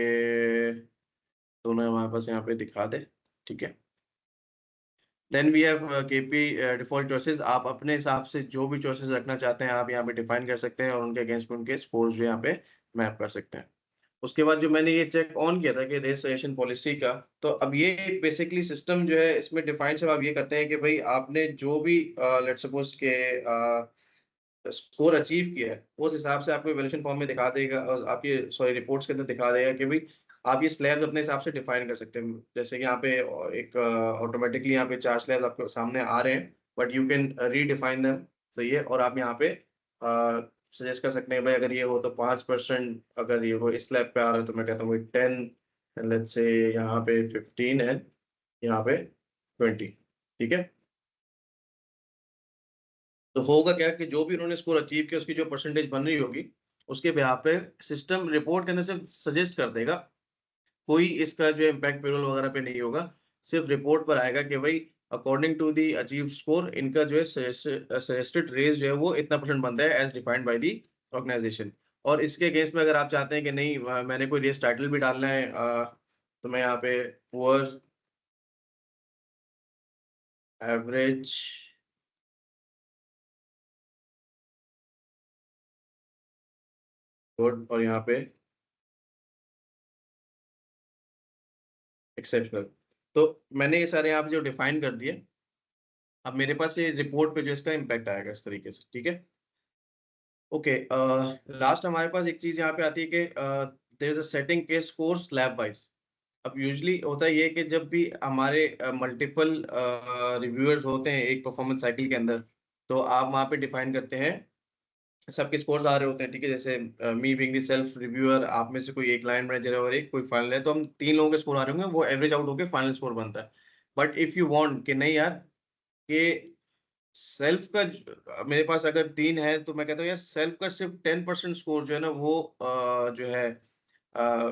दोनों हमारे पास यहाँ पे दिखा दें, ठीक है? Then we have KP default choices. आप अपने हिसाब से जो भी चॉइसेस रखना चाहते हैं, आप यहाँ पे डिफाइन कर सकते हैं और उनके अगेंस्ट में उनके स्कोर्स जो यहाँ पे मैप कर सकते हैं। उसके बाद जो मैंने ये चेक ऑन किया था कि रजिस्ट्रेशन पॉलिसी का, तो अब ये बेसिकली सिस्टम जो है इसमें डिफाइन सिर्फ़ आप ये करते हैं कि भई आपने जो भी लेट्स सपोज़ के स्कोर अचीव किया है, उस हिसाब से आपको इवैल्यूएशन फॉर्म में दिखा देगा और आपकी सॉरी रिपोर्ट्स के अंदर दिखा देगा कि भई आप ये स्लैब्स अपने हिसाब से डिफाइन कर सकते हैं। जैसे कि यहाँ पे एक ऑटोमैटिकली यहाँ पे 4 स्लैब्स आपके सामने आ रहे हैं, but you can redefine them, सही है? और आप यहाँ पे सजेस्ट कर सकते हैं भाई अगर ये हो तो 5%, अगर ये वो इस स्लैब पे आ रहा है तो मैं कहता हूँ भाई 10, लेट्स से यहाँ पे 15 एंड यहाँ पे 20, ठीक है? तो होगा क्या कि जो भी उन्होंने स्कोर अचीव किया उसकी जो परसेंटेज बन रही होगी, उसके बिहाफ़ पे सिस्टम रिपोर्ट के अंदर सिर्फ़ सजेस्ट कर देगा। कोई इसका जो इम्पैक्ट पेरोल वगैरह पे नहीं होगा। सिर्फ़ रिपोर्ट पर आएगा कि भई according to the achieved score इनका जो है सजेस्टेड रेज़ जो है वो इतना परसेंट बनता है as defined by the organisation. और इसके अगेंस्ट में अगर आप चाहते हैं कि नहीं मैंने कोई रेस टाइटल भी डालना है तो मैं यहाँ पे पुअर, एवरेज, गुड और यहाँ पे एक्सेप्शनल। तो मैंने ये सारे यहाँ पे जो डिफाइन कर दिए, अब मेरे पास ये रिपोर्ट पे जो इसका इम्पैक्ट आएगा इस तरीके से, ठीक है? ओके लास्ट हमारे पास एक चीज़ यहाँ पे आती है कि देयर इज़ अ सेटिंग के स्कोर स्लैब वाइज़। अब यूजुअली होता ये है कि जब भी हमारे मल्टीपल रिव्यूअर्स होते हैं एक परफॉर्मेंस साइकिल के अंदर, तो आप वहाँ पे डिफाइन करते हैं, सबके स्कोर्स आ रहे होते हैं, ठीक है? जैसे me being the self reviewer, आप में से कोई एक लाइन मैनेजर है और एक कोई फाइनल है, तो हम 3 लोगों के स्कोर आ रहे होंगे, वो एवरेज आउट होके फाइनल स्कोर बनता है। बट इफ यू वांट कि नहीं यार, कि सेल्फ का मेरे पास अगर 3 है तो मैं कहता हूँ यार सेल्फ का सिर्फ 10% स्कोर जो है ना वो जो है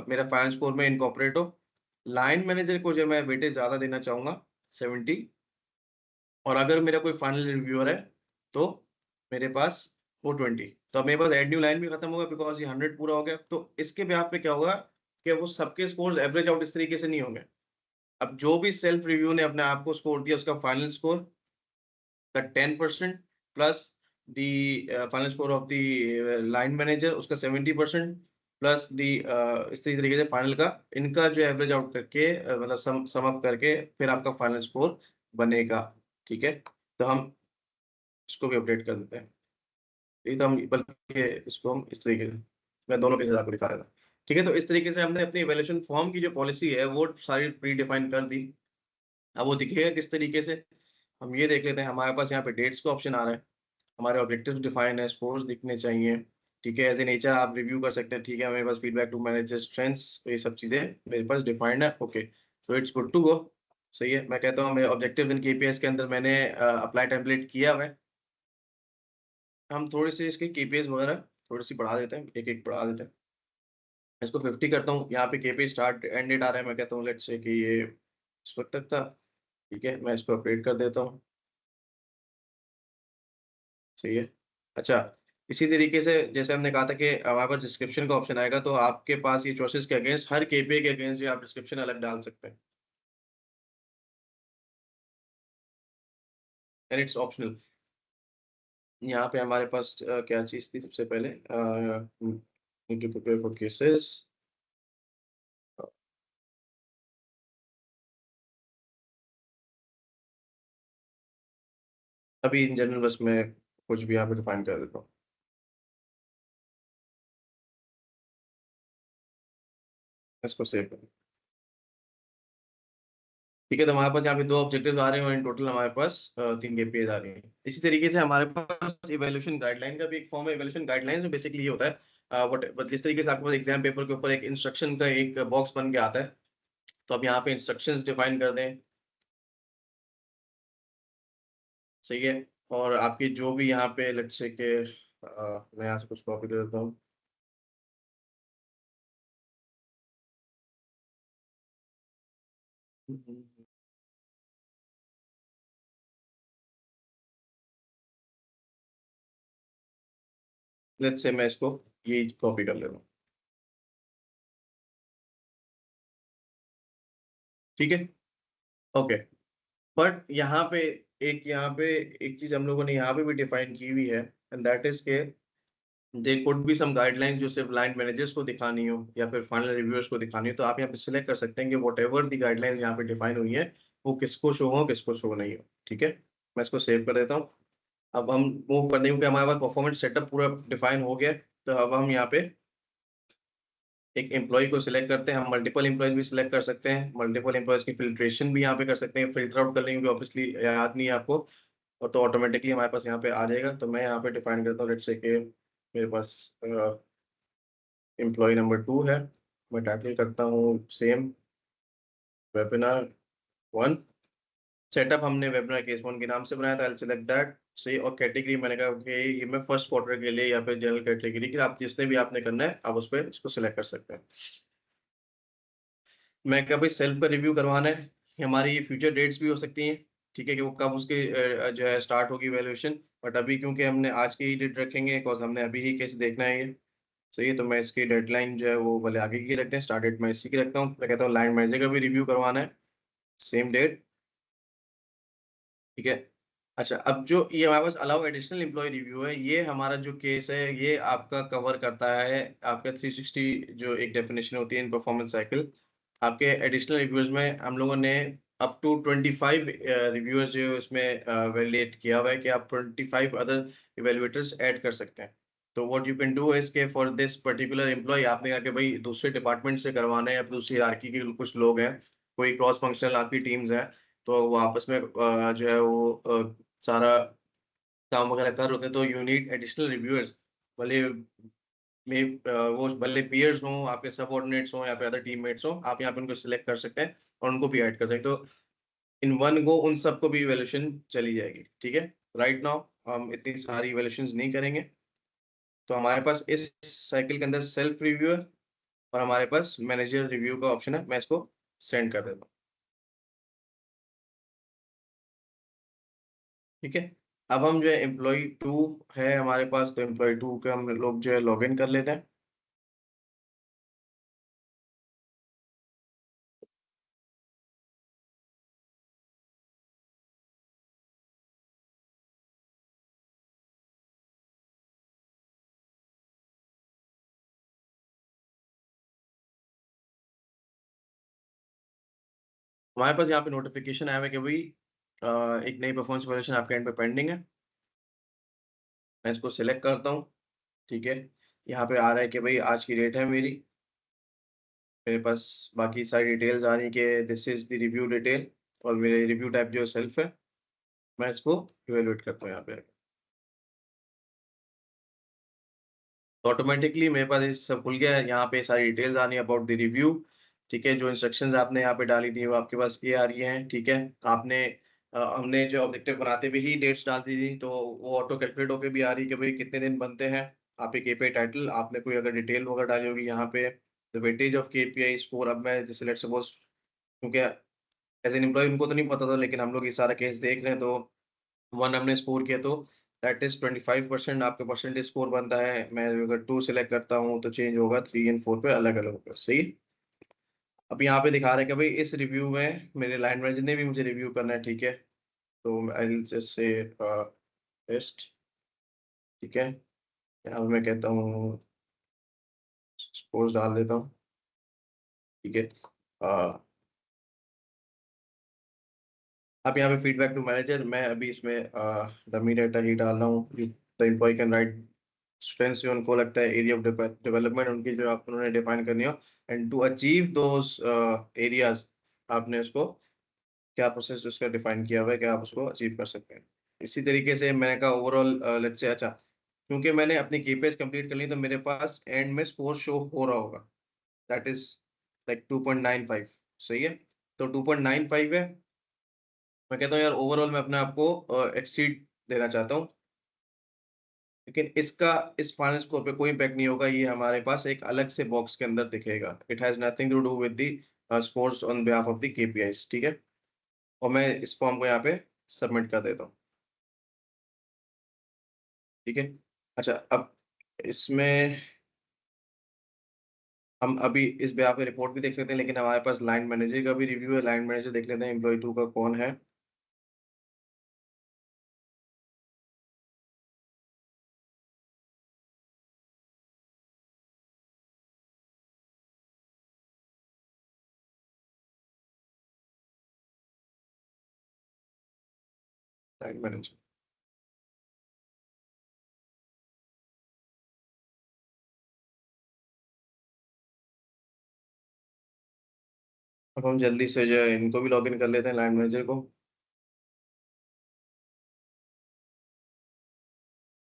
मेरा फाइनल स्कोर में इनकॉर्पोरेट हो। लाइन मैनेजर को जो मैं वेटेज ज़्यादा देना चाहूँगा 70, और अगर मेरा कोई फाइनल रिव्यूअर है तो मेरे पास वो 20। तो अब मेरे पास ऐड न्यू लाइन भी खत्म होगा बिकॉज़ ये 100 पूरा हो गया। तो इसके ब्याह पे क्या होगा कि वो सबके स्कोर्स एवरेज आउट इस तरीके से नहीं होंगे। अब जो भी सेल्फ रिव्यू ने अपने आप को स्कोर दिया उसका फाइनल स्कोर का 10% plus final score of the line manager उसका 70% प्लस इस तरीके से फाइनल का इनका जो एवरेज आउट करके मतलब सम अप करके फिर आपका फाइनल स्कोर बनेगा, ठीक है? तो हम इसको भी अपडेट कर देते हैं। नहीं तो हम बल्कि इसको हम इस तरीके से मैं दोनों के साथ आपको दिखा देता हूँ। ठीक है? तो इस तरीके से हमने अपनी इवैल्यूएशन फॉर्म की जो पॉलिसी है वो सारी प्री डिफाइन कर दी। अब वो दिखेगा किस तरीके से? हम ये देख लेते हैं, हमारे पास यहाँ पे डेट्स का ऑप्शन आ रहा है। हमारे ऑब्जेक्टिव्स डिफाइन है, स्कोर्स दिखने चाहिए, ठीक है? एज़ ए नेचर आप रिव्यू कर सकते हैं, ठीक है? मेरे पास फीडबैक टू मैनेज स्ट्रेंथ्स, ये सब चीज़ें मेरे पास डिफाइंड है, okay. So it's good to go, सही है। मैं कहता हूँ मेरे ऑब्जेक्टिव एंड केपीआईज़ के अंदर मैंने अप्लाई टेम्पलेट किया हुआ है। हम थोड़े-से इसके केपीआईज़ वगैरह थोड़ी-सी बढ़ा देते हैं, एक-एक बढ़ा देते हैं। इसको 50 करता हूँ, यहाँ पे केपीआई स्टार्ट एंड डेट आ रहा है, मैं कहता हूँ लेट्स से कि ये इस वक़्त तक था, ठीक है? मैं इसको अपडेट कर देता हूँ, सही है। अच्छा, इसी तरीके से जैसे हमने कहा था कि हमारे पास डिस्क्रिप्शन का ऑप्शन आएगा, तो आपके पास ये चॉइसेस के अगेंस्ट हर केपीआई के अगेंस्ट जो आप डिस्क्रिप्शन अलग डाल सकते हैं, एंड इट्स ऑप्शनल। यहाँ पे हमारे पास क्या चीज़ थी सबसे पहले need to prepare for cases, अभी इन जनरल बस मैं कुछ भी यहाँ पे डिफाइन कर देता हूँ। इसको सेव करें। ठीक है, तो हमारे पास यहाँ पे 2 ऑब्जेक्टिव्स आ रहे हैं और इन टोटल हमारे पास 3 केपीआईज़ आ रही हैं। इसी तरीके से हमारे पास इवैल्यूएशन गाइडलाइन का भी एक फॉर्म है। इवैल्यूएशन गाइडलाइंस में बेसिकली ये होता है जिस तरीके से आपके पास एग्ज़ाम पेपर के ऊपर एक इंस्ट्रक्शन का एक बॉक्स बन के आता है, तो आप यहाँ पे इंस्ट्रक्शंस डिफाइन कर दें, सही है? और आपकी जो भी यहाँ पे लेट्स से कि मैं यहाँ से कुछ कॉपी कर देता हूँ। हुँ, हुँ। लेट्स से मैं इसको ये कॉपी कर लेता हूँ, ठीक है? ओके। बट यहाँ पे एक चीज़ हम लोगों ने यहाँ पे भी डिफाइन की हुई है एंड दैट इज़ के there could be some guidelines जो सिर्फ लाइन मैनेजर्स को दिखानी हो या फिर फाइनल रिव्यूअर्स को दिखानी हो, तो आप यहाँ पे सिलेक्ट कर सकते हैं कि व्हाटएवर द गाइडलाइंस यहाँ पे डिफाइन हुई है, वो किसको शो हो, किसको शो नहीं हो, ठीक है? मैं इसको सेव कर देता हूँ। अब हम मूव करते हैं क्योंकि हमारे पास परफॉर्मेंस सेटअप पूरा डिफाइन हो गया है, तो अब हम यहाँ पे एक एम्प्लॉयी को सिलेक्ट करते हैं। हम मल्टीपल एम्प्लॉइज़ भी सिलेक्ट कर सकते हैं। मल्टीपल एम्प्लॉइज़ की फ़िल्ट्रेशन भी यहाँ पे कर सकते हैं। फ़िल्टर आउट कर लेंगे क्योंकि ऑब्वियसली याद नहीं है आपको और तो ऑटोमैटिकली हमारे पास यहाँ पे आ जाएगा। तो मैं यहाँ पे डिफाइन करता हूँ लेट्स से कि मेरे पास एम्प्लॉयी नंबर 2 है। मैं टाइटल करता हूँ सेम वेबिनार 1। सेटअप हमने वेबिनार केस 1 के नाम से बनाया था। आई विल सिलेक्ट दैट सही और कैटेगरी मैंने कहा कि ये मैं फर्स्ट क्वार्टर के लिए या फिर जनरल कैटेगरी के आप जिसने भी आपने करना है, आप उस पे इसको सिलेक्ट कर सकते हैं। मैं क्या भाई सेल्फ का रिव्यू करवाना है, हमारी फ्यूचर डेट्स भी हो सकती हैं, ठीक है? कि वो कब उसकी जो है स्टार्ट होगी वैल्यूएशन बट अभी क्योंकि हमने आज की ही डेट रखेंगे बिकॉज़ हमने अभी ही केस देखना है ये, सही है? तो मैं इसकी डेडलाइन जो है वो भले आगे की रखते हैं, स्टार्ट डेट मैं इसी की रखता हूँ। मैं कहता हूँ लाइन मैनेजर का भी रिव्यू करवाना है, सेम डेट, ठीक है? अच्छा, अब जो ये हमारे पास अलाउ एडिशनल एम्प्लॉयी रिव्यू है, ये हमारा जो केस है, ये आपका कवर करता है आपका 360 जो एक डेफिनिशन होती है इन परफॉर्मेंस साइकिल। आपके एडिशनल रिव्यूज़ में हम लोगों ने अप टू 25 रिव्यूअर्स जो इसमें वैलिडेट किया हुआ है कि आप 25 अदर इवैल्यूएटर्स ऐड कर सकते हैं। तो what you can do is के फॉर दिस पर्टिकुलर एम्प्लॉयी आपने कहा कि भई दूसरे डिपार्टमेंट से करवाना है या दूसरी हायरार्की के कुछ लोग हैं, कोई क्रॉस फंक्शनल आपकी टीम्स हैं, तो वो आपस में जो है वो सारा काम वगैरह कर रहे होते हैं, तो यू नीड एडिशनल रिव्यूअर्स भले वो भले पीयर्स हों, आपके सबऑर्डिनेट्स हों या फिर अदर टीममेट्स हों, आप यहाँ पे उनको सिलेक्ट कर सकते हैं और उनको भी ऐड कर सकते हैं। तो इन वन गो उन सबको भी इवैल्यूएशन चली जाएगी, ठीक है? राइट नाउ हम इतनी सारी इवैल्यूएशंस नहीं करेंगे, तो हमारे पास इस साइकिल के अंदर सेल्फ रिव्यू है और हमारे पास मैनेजर रिव्यू का ऑप्शन है, मैं इसको सेंड कर देता हूँ, ठीक है? अब हम जो है एम्प्लॉयी 2 है हमारे पास, तो एम्प्लॉयी 2 का हम लोग जो है लॉगिन कर लेते हैं। हमारे पास यहाँ पे नोटिफ़िकेशन आया हुआ है कि भई एक नई परफॉर्मेंस इवैल्यूएशन आपके एंड पे पेंडिंग है। मैं इसको सिलेक्ट करता हूँ, ठीक है? यहाँ पे आ रहा है कि भई आज की डेट है मेरी, मेरे पास बाकी सारी डिटेल्स आ रही हैं कि this is the review detail और मेरे रिव्यू टाइप जो है सेल्फ है। मैं इसको इवैल्यूएट करता हूँ यहाँ पे। तो ऑटोमैटिकली मेरे पास ये सब खुल गया है, यहाँ पे सारी डिटेल्स आनी है अबाउट द रिव्यू, ठीक है? जो इंस्ट्रक्शंस आपने यहाँ पे डाली थी, वो आपके पास ये आ रही हैं, ठीक है? हमने जो ऑब्जेक्टिव बनाते हुए ही डेट्स डाल दी थी, तो वो ऑटो कैलकुलेट होके भी आ रही है कि भई कितने दिन बनते हैं। आप एक केपीआई टाइटल आपने कोई अगर डिटेल वगैरह डाली होगी यहाँ पे, the weightage of KPI score अब मैं जैसे लेट्स सपोज़ क्योंकि एज़ एन एम्प्लॉयी उनको तो नहीं पता था, लेकिन हम लोग ये सारा केस देख रहे हैं, तो 1 हमने स्कोर किया तो दैट इज़ 25% आपका परसेंटेज स्कोर बनता है। मैं अगर 2 सिलेक्ट करता हूँ तो चेंज होगा 3 एंड 4 पे अलग-अलग होगा, सही है? अब यहाँ पे दिखा रहा है कि भई इस रिव्यू में मेरे लाइन मैनेजर ने भी मुझे रिव्यू करना है, ठीक है? तो I will just say test, ठीक है? अब मैं कहता हूँ सपोज़ डाल देता हूँ, ठीक है? अ, आप यहाँ पे फीडबैक टू मैनेजर, मैं अभी इसमें डमी डाटा ही डाल रहा हूँ। The employ can write strengths जो उनको लगता है एरिया ऑफ डेवलपमेंट उनकी जो आप उन्होंने डिफाइन करनी हो, and to achieve those areas आपने उसको क्या प्रोसेस उसका डिफाइन किया हुआ है कि आप उसको अचीव कर सकते हैं। इसी तरीके से मैंने कहा ओवरऑल लेट्स से अच्छा, क्योंकि मैंने अपनी केपीआईज़ कंप्लीट कर ली तो मेरे पास एंड में स्कोर शो हो रहा होगा। दैट इज़ लाइक 2.95 सही है? तो 2.95 है, मैं कहता हूँ यार ओवरऑल मैं अपने आप को एक्सीड देना चाहता हूँ। लेकिन इसका इस फाइनल स्कोर पे कोई इम्पैक्ट नहीं होगा, ये हमारे पास एक अलग से बॉक्स के अंदर दिखेगा। It has nothing to do with the scores on behalf of the KPIs, ठीक है? और मैं इस फॉर्म को यहाँ पे सबमिट कर देता हूँ, ठीक है? अच्छा, अब इसमें हम अभी इस बिहाफ पे रिपोर्ट भी देख सकते हैं, लेकिन हमारे पास लाइन मैनेजर का भी रिव्यू है। लाइन मैनेजर देख लेते हैं एम्प्लॉयी 2 का कौन है? Line manager. अब हम जल्दी से जो है इनको भी लॉगिन कर लेते हैं लाइन मैनेजर को।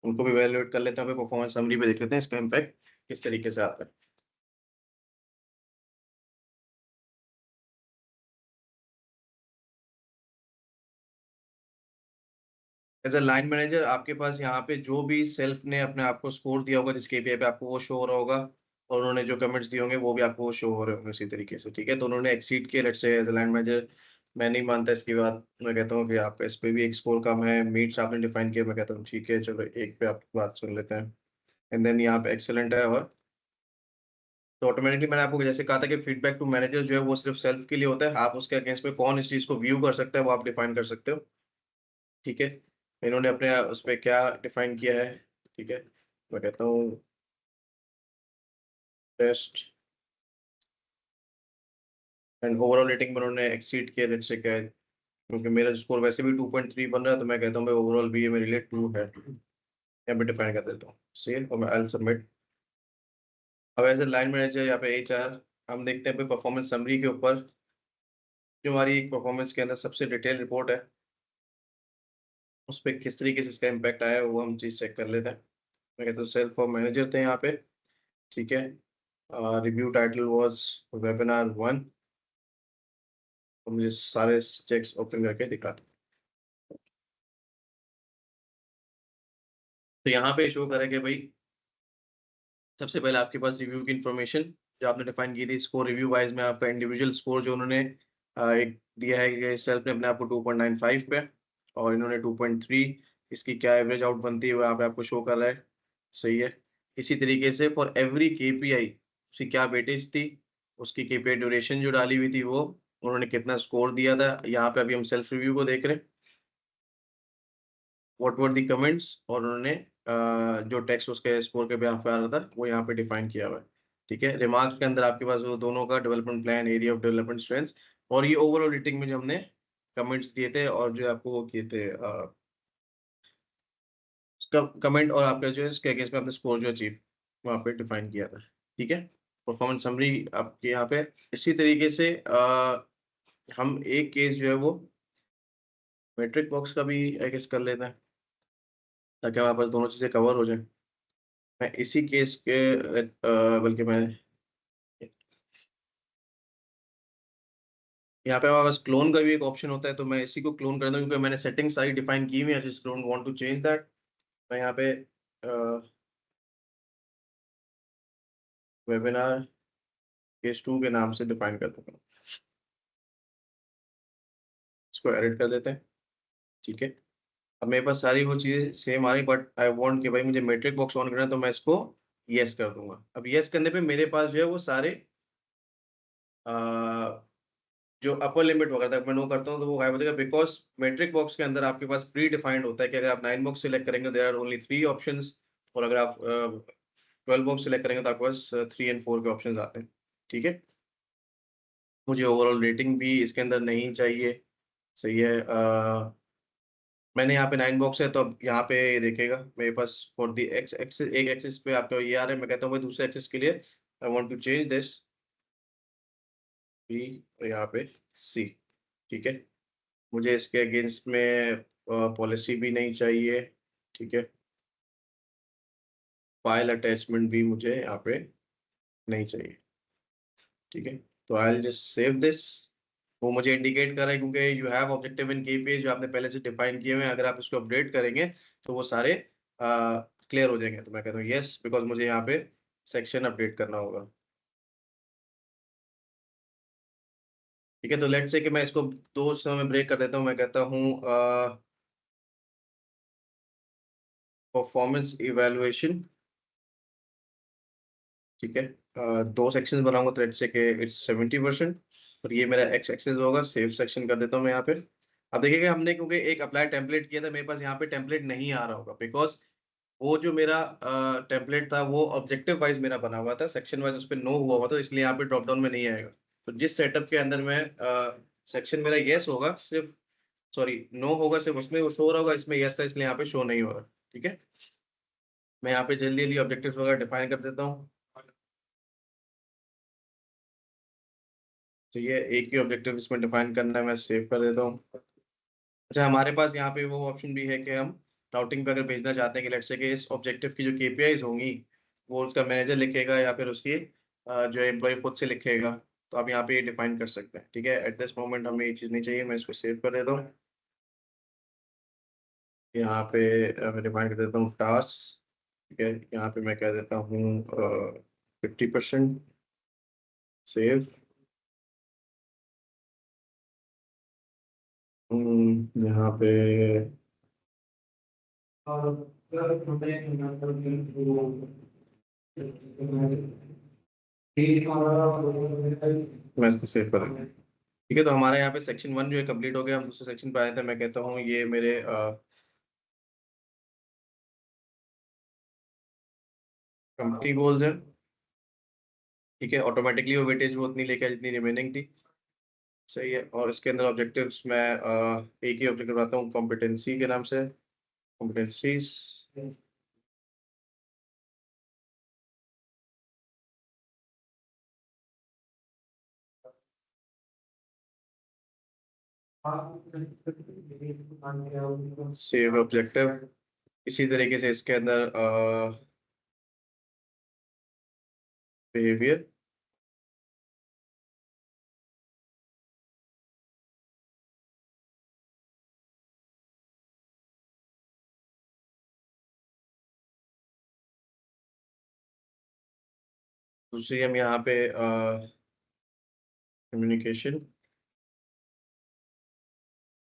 उनको भी इवैल्यूएट कर लेते हैं, परफॉर्मेंस समरी पे देख लेते हैं इसका इम्पैक्ट किस तरीके से आता है। एज़ अ लाइन मैनेजर आपके पास यहाँ पे जो भी सेल्फ ने अपने आप को स्कोर दिया होगा जिस केपीआई पे आपको वो शो हो रहा होगा, और उन्होंने जो कमेंट्स दिए होंगे वो भी आपको वो शो हो रहे होंगे उसी तरीके से, ठीक है? तो उन्होंने एक्सीड किया let's say as a line manager, मैं नहीं मानता इसकी बात। मैं कहता हूँ कि आपका इस पे भी एक स्कोर कम है, मीट्स आपने डिफाइन किया, मैं कहता हूँ ठीक है, चलो एक पे आपकी बात सुन लेते हैं। एंड देन यहाँ पे एक्सीलेंट है, और तो ऑटोमेटिकली मैंने आपको जैसे कहा था कि फीडबैक टू मैनेजर जो है वो सिर्फ सेल्फ के लिए होता है। आप उसके अगेंस्ट में कौन इस चीज़ को व्यू कर सकता है वो आप डिफाइन कर सकते हो, ठीक है? इन्होंने अपने उस पे क्या डिफाइन किया है, ठीक है? मैं कहता हूँ बेस्ट एंड ओवरऑल रेटिंग में उन्होंने एक्सीड किया, लेट्स से क्या है, क्योंकि मेरा स्कोर वैसे भी 2.3 बन रहा है, तो मैं कहता हूँ भाई ओवरऑल भी ये मेरे लिए 2 है। यहाँ पे डिफाइन कर देता हूँ, सेव और मैं आई विल सबमिट। अब एज़ अ लाइन मैनेजर यहाँ पे एचआर हम देखते हैं भाई परफॉर्मेंस समरी के ऊपर जो हमारी एक परफॉर्मेंस के अंदर सबसे डिटेल रिपोर्ट है, उस पे किस तरीके से इसका इम्पैक्ट आया है वो हम चीज़ चेक कर लेते हैं। मैं कहता हूँ सेल्फ और मैनेजर थे यहाँ पे, ठीक है? रिव्यू टाइटल वाज़ वेबिनार 1, तो मुझे सारे चेक्स ओपन करके दिखाते हैं। तो यहाँ पे शो करें कि भई सबसे पहले आपके पास रिव्यू की इन्फॉर्मेशन जो आपने डिफाइन की थी, स्कोर रिव्यू वाइज़ में आपका इंडिविजुअल स्कोर जो उन्होंने एक दिया है कि सेल्फ ने अपने आप को 2.95 पे और इन्होंने 2.3, इसकी क्या एवरेज आउट बनती है वो यहाँ पे आपको शो कर रहा है, सही है। इसी तरीके से फॉर एवरी केपीआई उसकी क्या वेटेज थी, उसकी केपीआई ड्यूरेशन जो डाली हुई थी वो, उन्होंने कितना स्कोर दिया था, यहाँ पे अभी हम सेल्फ रिव्यू को देख रहे हैं। व्हाट वर द कमेंट्स और उन्होंने जो टेक्स्ट उसके स्कोर के बिहाफ पे आ रहा था, वो यहाँ पे डिफाइन किया हुआ है। ठीक है? रिमार्क्स के अंदर आपके पास वो दोनों का development plan, area of development strengths और ये ओवरऑल रेटिंग में जो हमने कमेंट्स दिए थे और जो आपको वो किए थे क कमेंट और आपका जो है इसके अगेंस्ट में आपने स्कोर जो अचीव वहाँ पे डिफाइन किया था। ठीक है? परफॉर्मेंस समरी आपके यहाँ पे इसी तरीके से हम एक केस जो है वो मैट्रिक बॉक्स का भी आई गेस कर लेते हैं, ताकि हमारे पास दोनों चीज़ें कवर हो जाएँ। मैं इसी केस के बल्कि मैं यहाँ पे हमारे पास क्लोन का भी एक ऑप्शन होता है, तो मैं इसी को क्लोन कर दूँ क्योंकि मैंने सेटिंग्स सारी डिफाइन की हुई है, I just don't want to change that. मैं यहाँ पे वेबिनार केस 2 के नाम से डिफाइन कर देता हूँ। इसको एडिट कर देते हैं, ठीक है? अब मेरे पास सारी वो चीज़ें सेम आ रही, बट आई वांट कि भाई मुझे मैट्रिक बॉक्स ऑन करना है, तो मैं इसको येस कर दूँगा। अब येस करने पे मेरे पास जो है वो सारे अ, जो अपर लिमिट वगैरह तक मैं नो करता हूँ तो वो गायब हो जाएगा, बिकॉज़ मैट्रिक बॉक्स के अंदर आपके पास प्री डिफाइंड होता है कि अगर आप 9 बॉक्स सिलेक्ट करेंगे देयर आर ओनली 3 ऑप्शंस, और अगर आप 12 बॉक्स सिलेक्ट करेंगे तो आपके पास 3 एंड 4 के ऑप्शंस आते हैं। ठीक है? मुझे ओवरऑल रेटिंग भी इसके अंदर नहीं चाहिए, सही है। मैंने यहाँ पे 9 बॉक्स है, तो अब यहाँ पे ये देखेगा मेरे पास फॉर द एक्स एक्सिस, एक एक्सिस पे आपका ये आ रहा है, मैं कहता हूँ भाई दूसरे एक्सिस के लिए I want to change this B, और यहाँ पे सी। ठीक है, मुझे इसके अगेंस्ट में पॉलिसी भी नहीं चाहिए। ठीक है, फाइल अटैचमेंट भी मुझे यहाँ पे नहीं चाहिए। ठीक है, तो I will just save this. वो मुझे इंडिकेट कर रहा है क्योंकि you have objective in KPI जो आपने पहले से डिफाइन किए हुए हैं, अगर आप इसको अपडेट करेंगे तो वो सारे क्लियर हो जाएंगे। तो मैं कहता हूँ यस, बिकॉज मुझे यहाँ पे सेक्शन अपडेट करना होगा। ठीक है, तो लेट्स से कि मैं इसको दो हिस्सों में ब्रेक कर देता हूँ। मैं कहता हूँ परफॉर्मेंस इवैल्यूएशन। ठीक है, दो सेक्शंस बनाऊंगा, तो लेट्स से कि इट्स 70%, और ये मेरा एक्स एक्सेस होगा। सेव सेक्शन कर देता हूँ मैं यहाँ पे। अब देखिएगा, हमने क्योंकि एक अप्लाई टेम्पलेट किया था, मेरे पास यहाँ पे टेम्पलेट नहीं आ रहा होगा, बिकॉज वो जो मेरा टेम्पलेट था वो ऑब्जेक्टिव वाइज मेरा बना हुआ था, सेक्शन वाइज उस पर नो हुआ हुआ था, इसलिए यहाँ पे ड्रॉप डाउन में नहीं आएगा। तो जिस सेटअप के अंदर में सेक्शन मेरा यस होगा सिर्फ, सॉरी नो होगा सिर्फ, उसमें वो शो हो रहा होगा, इसमें यस था इसलिए यहाँ पे शो नहीं हो रहा। ठीक है, मैं यहाँ पे जल्दी जल्दी ऑब्जेक्टिव्स वगैरह डिफाइन कर देता हूँ। तो ये एक ही ऑब्जेक्टिव इसमें डिफाइन करना है, मैं सेव कर देता हूँ। अच्छा, हमारे पास यहाँ पे वो ऑप्शन भी है कि हम राउटिंग पे अगर भेजना चाहते हैं कि लेट्स से कि इस ऑब्जेक्टिव की जो केपीआईज होंगी वो उसका मैनेजर लिखेगा या फिर उसकी जो एम्प्लॉय खुद से लिखेगा, तो आप यहाँ पे ये डिफाइन कर सकते हैं। ठीक है, एट दिस मोमेंट हमें ये चीज़ नहीं चाहिए, मैं इसको सेव कर देता हूँ। यहाँ पे मैं डिफाइन कर देता हूँ टास्क। ठीक है, यहाँ पे मैं कह देता हूँ 50%। सेव। यहाँ पे मैं इसको सेव कर देता हूँ। ठीक है, तो हमारे यहाँ पे सेक्शन 1 जो है कंप्लीट हो गया, हम दूसरे सेक्शन पे आए थे। मैं कहता हूँ ये मेरे कंपनी गोल्स है। ठीक है, ऑटोमेटिकली वो वेटेज वो उतनी लेके आए जितनी रिमेनिंग थी। सही है, और इसके अंदर ऑब्जेक्टिव्स मैं एक ही ऑब्जेक्टिव बनाता हूँ कॉम्पिटेंसी के नाम से, कॉम्पिटेंसीज। Save objective. इसी तरीके से इसके अंदर बिहेवियर। दूसरी हम यहाँ पे कम्युनिकेशन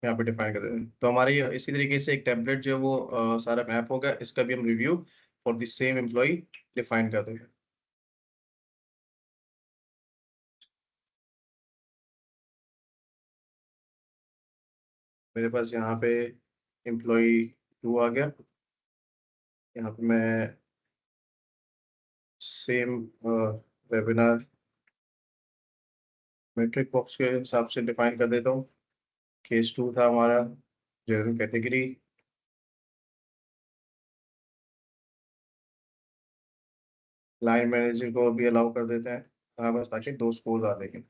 यहाँ पे डिफाइन कर देते हैं। तो हमारे ये इसी तरीके से एक टेम्पलेट जो है वो सारा मैप होगा, इसका भी हम review for the same employ define कर देंगे। मेरे पास यहाँ पे एम्प्लॉय 2 आ गया। यहाँ पे मैं सेम वेबिनार मेट्रिक बॉक्स के हिसाब से डिफाइन कर देता हूँ। केस 2 था हमारा जनरल कैटेगरी। लाइन मैनेजर को भी अलाउ कर देते हैं, हाँ बस, ताकि 2 स्कोर आ जाएंगे।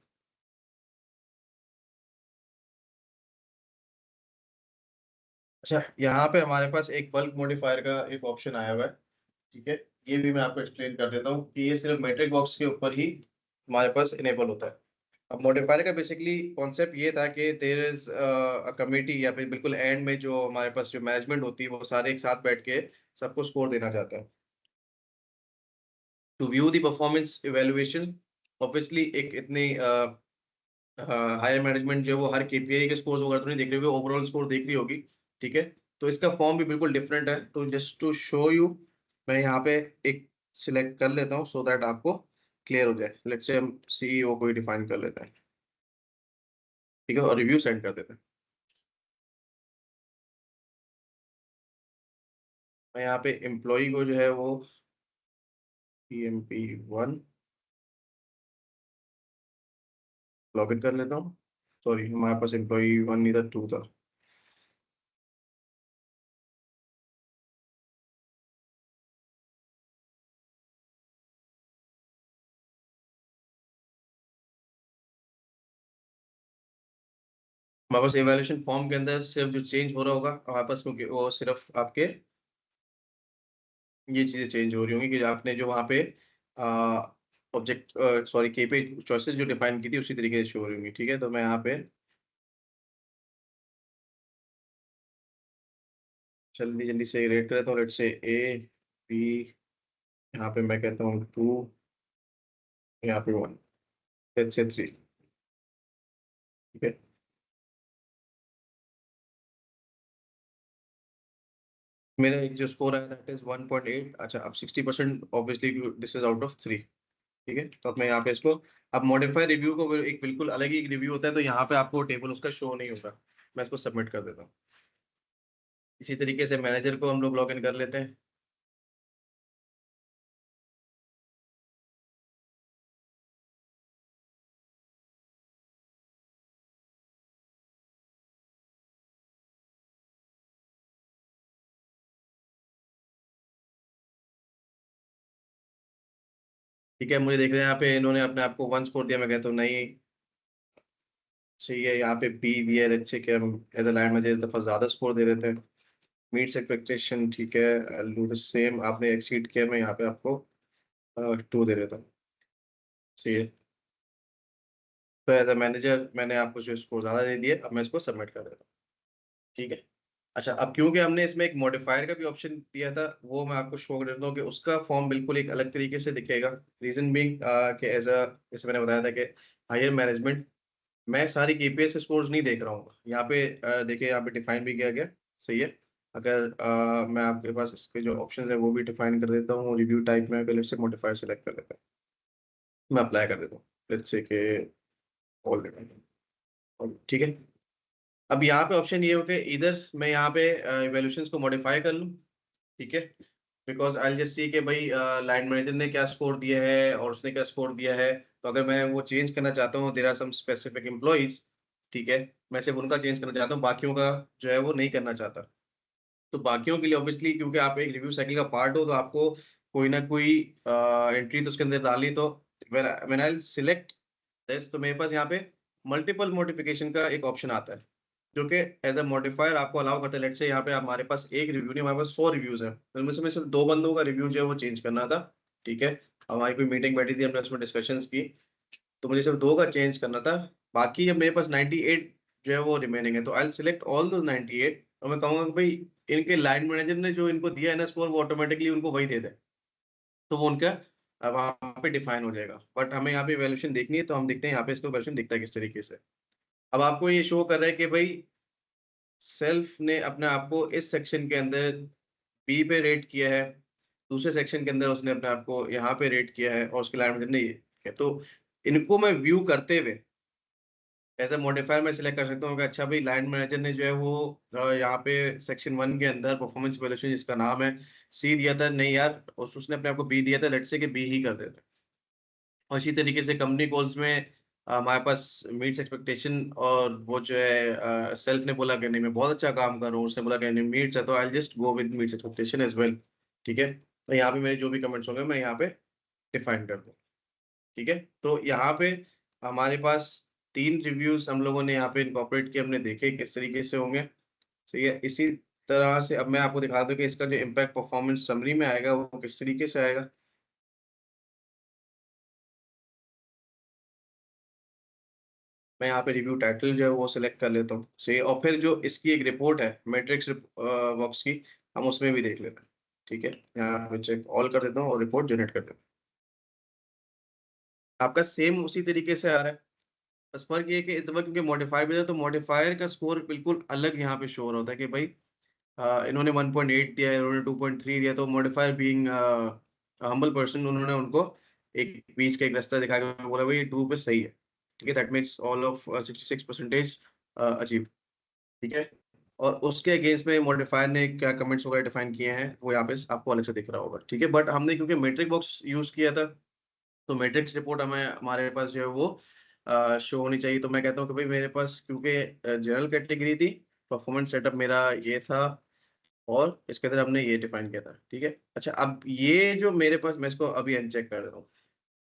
अच्छा, यहाँ पे हमारे पास एक बल्क मॉडिफायर का एक ऑप्शन आया हुआ है। ठीक है, ये भी मैं आपको एक्सप्लेन कर देता हूँ कि ये सिर्फ मैट्रिक बॉक्स के ऊपर ही हमारे पास इनेबल होता है। अब मॉडिफायर का बेसिकली कॉन्सेप्ट ये था कि देयर इज अ कमिटी, या फिर बिल्कुल एंड में जो हमारे पास जो मैनेजमेंट होती है वो सारे एक साथ बैठ के सबको स्कोर देना चाहता है। To view the performance evaluation, obviously एक इतनी हायर मैनेजमेंट जो है वो हर केपीआई के स्कोर्स वगैरह तो नहीं देख रही होगी, ओवरऑल स्कोर देख रही होगी। ठीक है, तो इसका फॉर्म भी बिल्कुल डिफरेंट है। तो जस्ट टू शो यू, मैं यहाँ पे एक सिलेक्ट कर लेता हूँ सो दैट आपको क्लियर हो जाए। लेट्स से हम सीईओ को ही डिफाइन कर लेते हैं। ठीक है, और रिव्यू सेंड कर देते हैं। मैं यहाँ पे एम्प्लॉय को जो है वो PMP1 लॉग इन कर लेता हूँ। सॉरी हमारे पास एम्प्लॉई 1 नहीं था, 2 था। हमारे पास इवैल्यूएशन फॉर्म के अंदर सिर्फ़ जो चेंज हो रहा होगा हमारे पास, क्योंकि वो सिर्फ़ आपके ये चीज़ें चेंज हो रही होंगी कि आपने जो वहाँ पे अ, सॉरी केपीआई चॉइसेस जो डिफाइन की थी उसी तरीके से शो हो रही होंगी, ठीक है? तो मैं यहाँ पे जल्दी-जल्दी से रेट कर देता हूँ, लेट्स से ए, बी, यहाँ पे मैं कहता हूँ 2, यहाँ पे 1, लेट्स से 3, ठीक है? मेरा एक जो स्कोर आया दैट इज़ 1.8। अच्छा, अब 60% obviously this is out of 3, ठीक है? तो अब मैं यहाँ पे इसको अब मॉडिफाई रिव्यू को एक बिल्कुल अलग ही रिव्यू होता है, तो यहाँ पे आपको टेबल उसका शो नहीं होगा। मैं इसको सबमिट कर देता हूँ। इसी तरीके से मैनेजर को हम लोग लॉगिन कर लेते हैं। ठीक है, मुझे देख रहे हैं यहाँ पे इन्होंने अपने आप को 1 स्कोर दिया, मैं कहता हूँ नहीं सही है, यहाँ पे बी दिया है, लेट्स से कि हम एज़ अ लाइन मैनेजर इस दफ़ा ज़्यादा स्कोर दे देते हैं। मीट्स एक्सपेक्टेशन ठीक है, I will do the same, आपने एक्सीड किया, मैं यहाँ पे आपको 2 दे देता हूँ। सही है। तो एज़ अ मैनेजर मैंने आपको जो स्कोर ज़्यादा दे दिए, अब मैं इसको सबमिट कर देता हूँ। ठीक है। अच्छा, अब क्योंकि हमने इसमें एक मॉडिफायर का भी ऑप्शन दिया था, वो मैं आपको शो कर देता हूँ कि उसका फॉर्म बिल्कुल एक अलग तरीके से दिखेगा। रीज़न बीइंग कि जैसे मैंने बताया था कि हायर मैनेजमेंट मैं सारी केपीएस स्कोर्स नहीं देख रहा हूँ। यहाँ पे देखिए यहाँ पे डिफाइन भी किया गया, सही है। अगर मैं आपके पास इसके जो ऑप्शंस हैं वो भी डिफाइन कर देता हूँ, रिव्यू टाइप में पहले से मॉडिफायर सेलेक्ट कर लेता हूँ। मैं अप्लाई कर देता हूँ। लेट्स से कि ऑल ठीक है। अब यहाँ पे ऑप्शन ये हो कि इधर मैं यहाँ पे इवैल्यूएशंस को मॉडिफाई कर लूँ, ठीक है? Because I will just see कि भई लाइन मैनेजर ने क्या स्कोर दिया है और उसने क्या स्कोर दिया है। तो अगर मैं वो चेंज करना चाहता हूँ, there are some specific employees, ठीक है? मैं सिर्फ़ उनका चेंज करना चाहता हूँ, बाकियों का जो है वो नहीं करना चाहता। तो बाकियों के लिए ऑब्वियसली क्योंकि आप एक रिव्यू साइकिल का पार्ट हो, तो आपको कोई ना कोई एंट्री तो उसके अंदर डालनी, तो when I will select this, तो मेरे पास यहाँ पे मल्टीपल मॉडिफिकेशन का एक ऑप्शन आता है, जो कि एज़ अ मॉडिफायर आपको अलाउ करता है। लेट्स से यहाँ पे हमारे पास 1 रिव्यू नहीं, हमारे पास 4 रिव्यूज़ हैं। तो उनमें से मैं सिर्फ़ 2 बंदों का रिव्यू जो है वो चेंज करना था, ठीक है? हमारी कोई मीटिंग बैठी थी, हमने उसमें डिस्कशंस की, तो मुझे सिर्फ़ 2 का चेंज करना था। बाकी अब मेरे पास 98 जो है वो रिमेनिंग है, तो I will select all those 98 और मैं कहूँगा कि भई इनके लाइन मैनेजर ने जो इनको दिया है ना स्कोर, वो ऑटोमैटिकली उनको वही दे दें। तो वो उनका वहाँ पे डिफाइन हो जाएगा। बट हमें यहाँ पे इवैल्यूएशन देखनी है, तो हम देखते हैं यहाँ पे इसको इवैल्यूएशन दिखता है किस तरीके से। अब आपको ये शो कर रहा है कि भई सेल्फ ने अपने आप को इस सेक्शन के अंदर बी पे रेट किया है, दूसरे सेक्शन के अंदर उसने अपने आप को यहाँ पे रेट किया है और उसके लाइन मैनेजर ने ये किया। तो इनको मैं व्यू करते हुए एज़ अ मॉडिफायर मैं सिलेक्ट कर सकता हूँ कि अच्छा भई लाइन मैनेजर ने जो है वो यहाँ पे सेक्शन 1 के अंदर परफॉर्मेंस इवैल्यूएशन जिसका नाम है, सी दिया था, नहीं यार उसने अपने आप को बी दिया था, लेट्स से कि बी ही कर देते हैं। और इसी तरीके से कंपनी गोल्स में हमारे पास मीट्स एक्सपेक्टेशन, और वो जो है सेल्फ ने बोला कि नहीं मैं बहुत अच्छा काम कर रहा हूँ, उसने बोला कि नहीं मीट्स है, तो I will just go with meets expectation as well, ठीक है? तो यहाँ पे मेरे जो भी कमेंट्स होंगे मैं यहाँ पे डिफाइन कर दूँ, ठीक है? तो यहाँ पे हमारे पास 3 रिव्यूज़ हम लोगों ने यहाँ पे इनकॉर्पोरेट किए, हमने देखे किस तरीके से होंगे, सही है? इसी तरह से अब मैं आपको दिखा दूँ कि इसका जो इम्पैक्ट परफॉर्मेंस समरी में आएगा वो किस तरीके से आएगा। मैं यहाँ पे रिव्यू टाइटल जो है वो सिलेक्ट कर लेता हूँ। सही है, और फिर जो इसकी एक रिपोर्ट है मैट्रिक्स बॉक्स की, हम उसमें भी देख लेते हैं। ठीक है? यहाँ पे चेक ऑल कर देता हूँ और रिपोर्ट जनरेट कर देता हूँ। आपका सेम उसी तरीके से आ रहा है। बस फ़र्क ये है कि इस दफ़ा क्योंकि मॉडिफायर भी है, तो मॉडिफायर का स्कोर बिल्कुल अलग यहाँ पे शो हो रहा होता है कि भाई इन्होंने 1.8 दिया है, इन्होंने 2.3 दिया, तो मॉडिफायर बीइंग हम्बल पर्सन उन्होंने उनको एक बीच का एक रास्ता दिखा के बोला भई 2 पे सही है। ठीक है? That means all of 66 percentage achieve. ठीक है? और उसके अगेंस्ट में मॉडिफायर ने क्या कमेंट्स वगैरह डिफाइन किए हैं, वो यहाँ पे आपको अलग से दिख रहा होगा, ठीक है? बट हमने क्योंकि मैट्रिक बॉक्स यूज़ किया था, तो मैट्रिक्स रिपोर्ट हमें हमारे पास जो है वो शो होनी चाहिए। तो मैं कहता हूँ कि भाई मेरे पास क्योंकि जनरल कैटेगरी थी, परफॉर्मेंस सेटअप मेरा ये था और इसके अंदर हमने ये डिफाइन किया था, ठीक है? अच्छा, अब ये जो मेरे पास मैं इसको अभी अनचेक कर देता हूँ।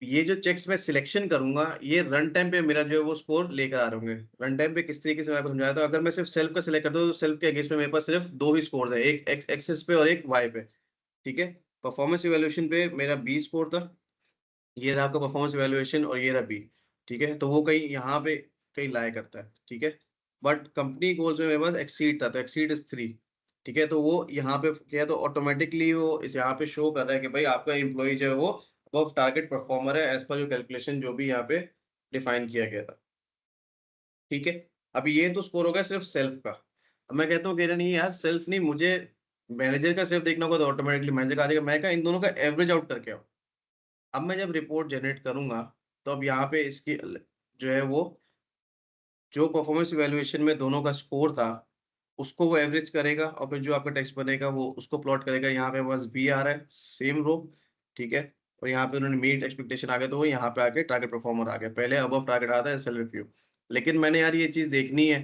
ये जो चेक्स मैं सिलेक्शन करूँगा, ये रन टाइम पे मेरा जो है वो स्कोर लेकर आ रहे होंगे। रन टाइम पे किस तरीके से मैं आपको समझाया था, अगर मैं सिर्फ़ सेल्फ का सिलेक्ट करता हूँ, तो सेल्फ के अगेंस्ट में मेरे पास सिर्फ़ 2 ही स्कोर्स हैं, एक एक्सेस पे और एक वाई पे, ठीक है? परफॉर्मेंस इवैल्यूएशन पे मेरा बी स्कोर था, ये रहा आपका परफॉर्मेंस इवैल्यूएशन और ये रहा बी, ठीक है? तो वो कहीं यहाँ पे कहीं लाया करता है, ठीक है? बट कंपनी गोल्स में मेरे पास एक्सीड था, तो एक्सीड इज़ 3, ठीक है? तो वो यहाँ पे क्या है, तो ऑटोमैटिकली वो इस यहाँ पे शो कर रहा है कि भाई आपका एम्प्लॉयी जो है वो अबव टारगेट परफॉर्मर है एज़ पर योर कैलकुलेशन जो भी यहाँ पे डिफाइन किया गया था, ठीक है? अब ये तो स्कोर हो गया सिर्फ़ सेल्फ का। अब मैं कहता हूँ कि अरे नहीं यार, सेल्फ नहीं, मुझे मैनेजर का सिर्फ़ देखना होगा तो ऑटोमैटिकली मैनेजर का आ जाएगा। मैंने कहा इन दोनों का एवरेज आउट करके आओ। अब मैं जब रिपोर्ट जनरेट करूँगा, तो अब यहाँ पे इसकी जो है वो जो परफॉर्मेंस इवैल्यूएशन में दोनों का स्कोर था, उसको वो एवरेज करेगा और फिर जो आपका टेक्स्ट बनेगा वो उसको प्लॉट करेगा। यहाँ पे बस बी आ रहा है, सेम रो, ठीक है? और यहाँ पे उन्होंने मीट एक्सपेक्टेशन आ गया तो वो यहाँ पे आके टारगेट परफॉर्मर आ गया। पहले अबव टारगेट आता है सेल्फ रिव्यू। लेकिन मैंने यार ये चीज़ देखनी है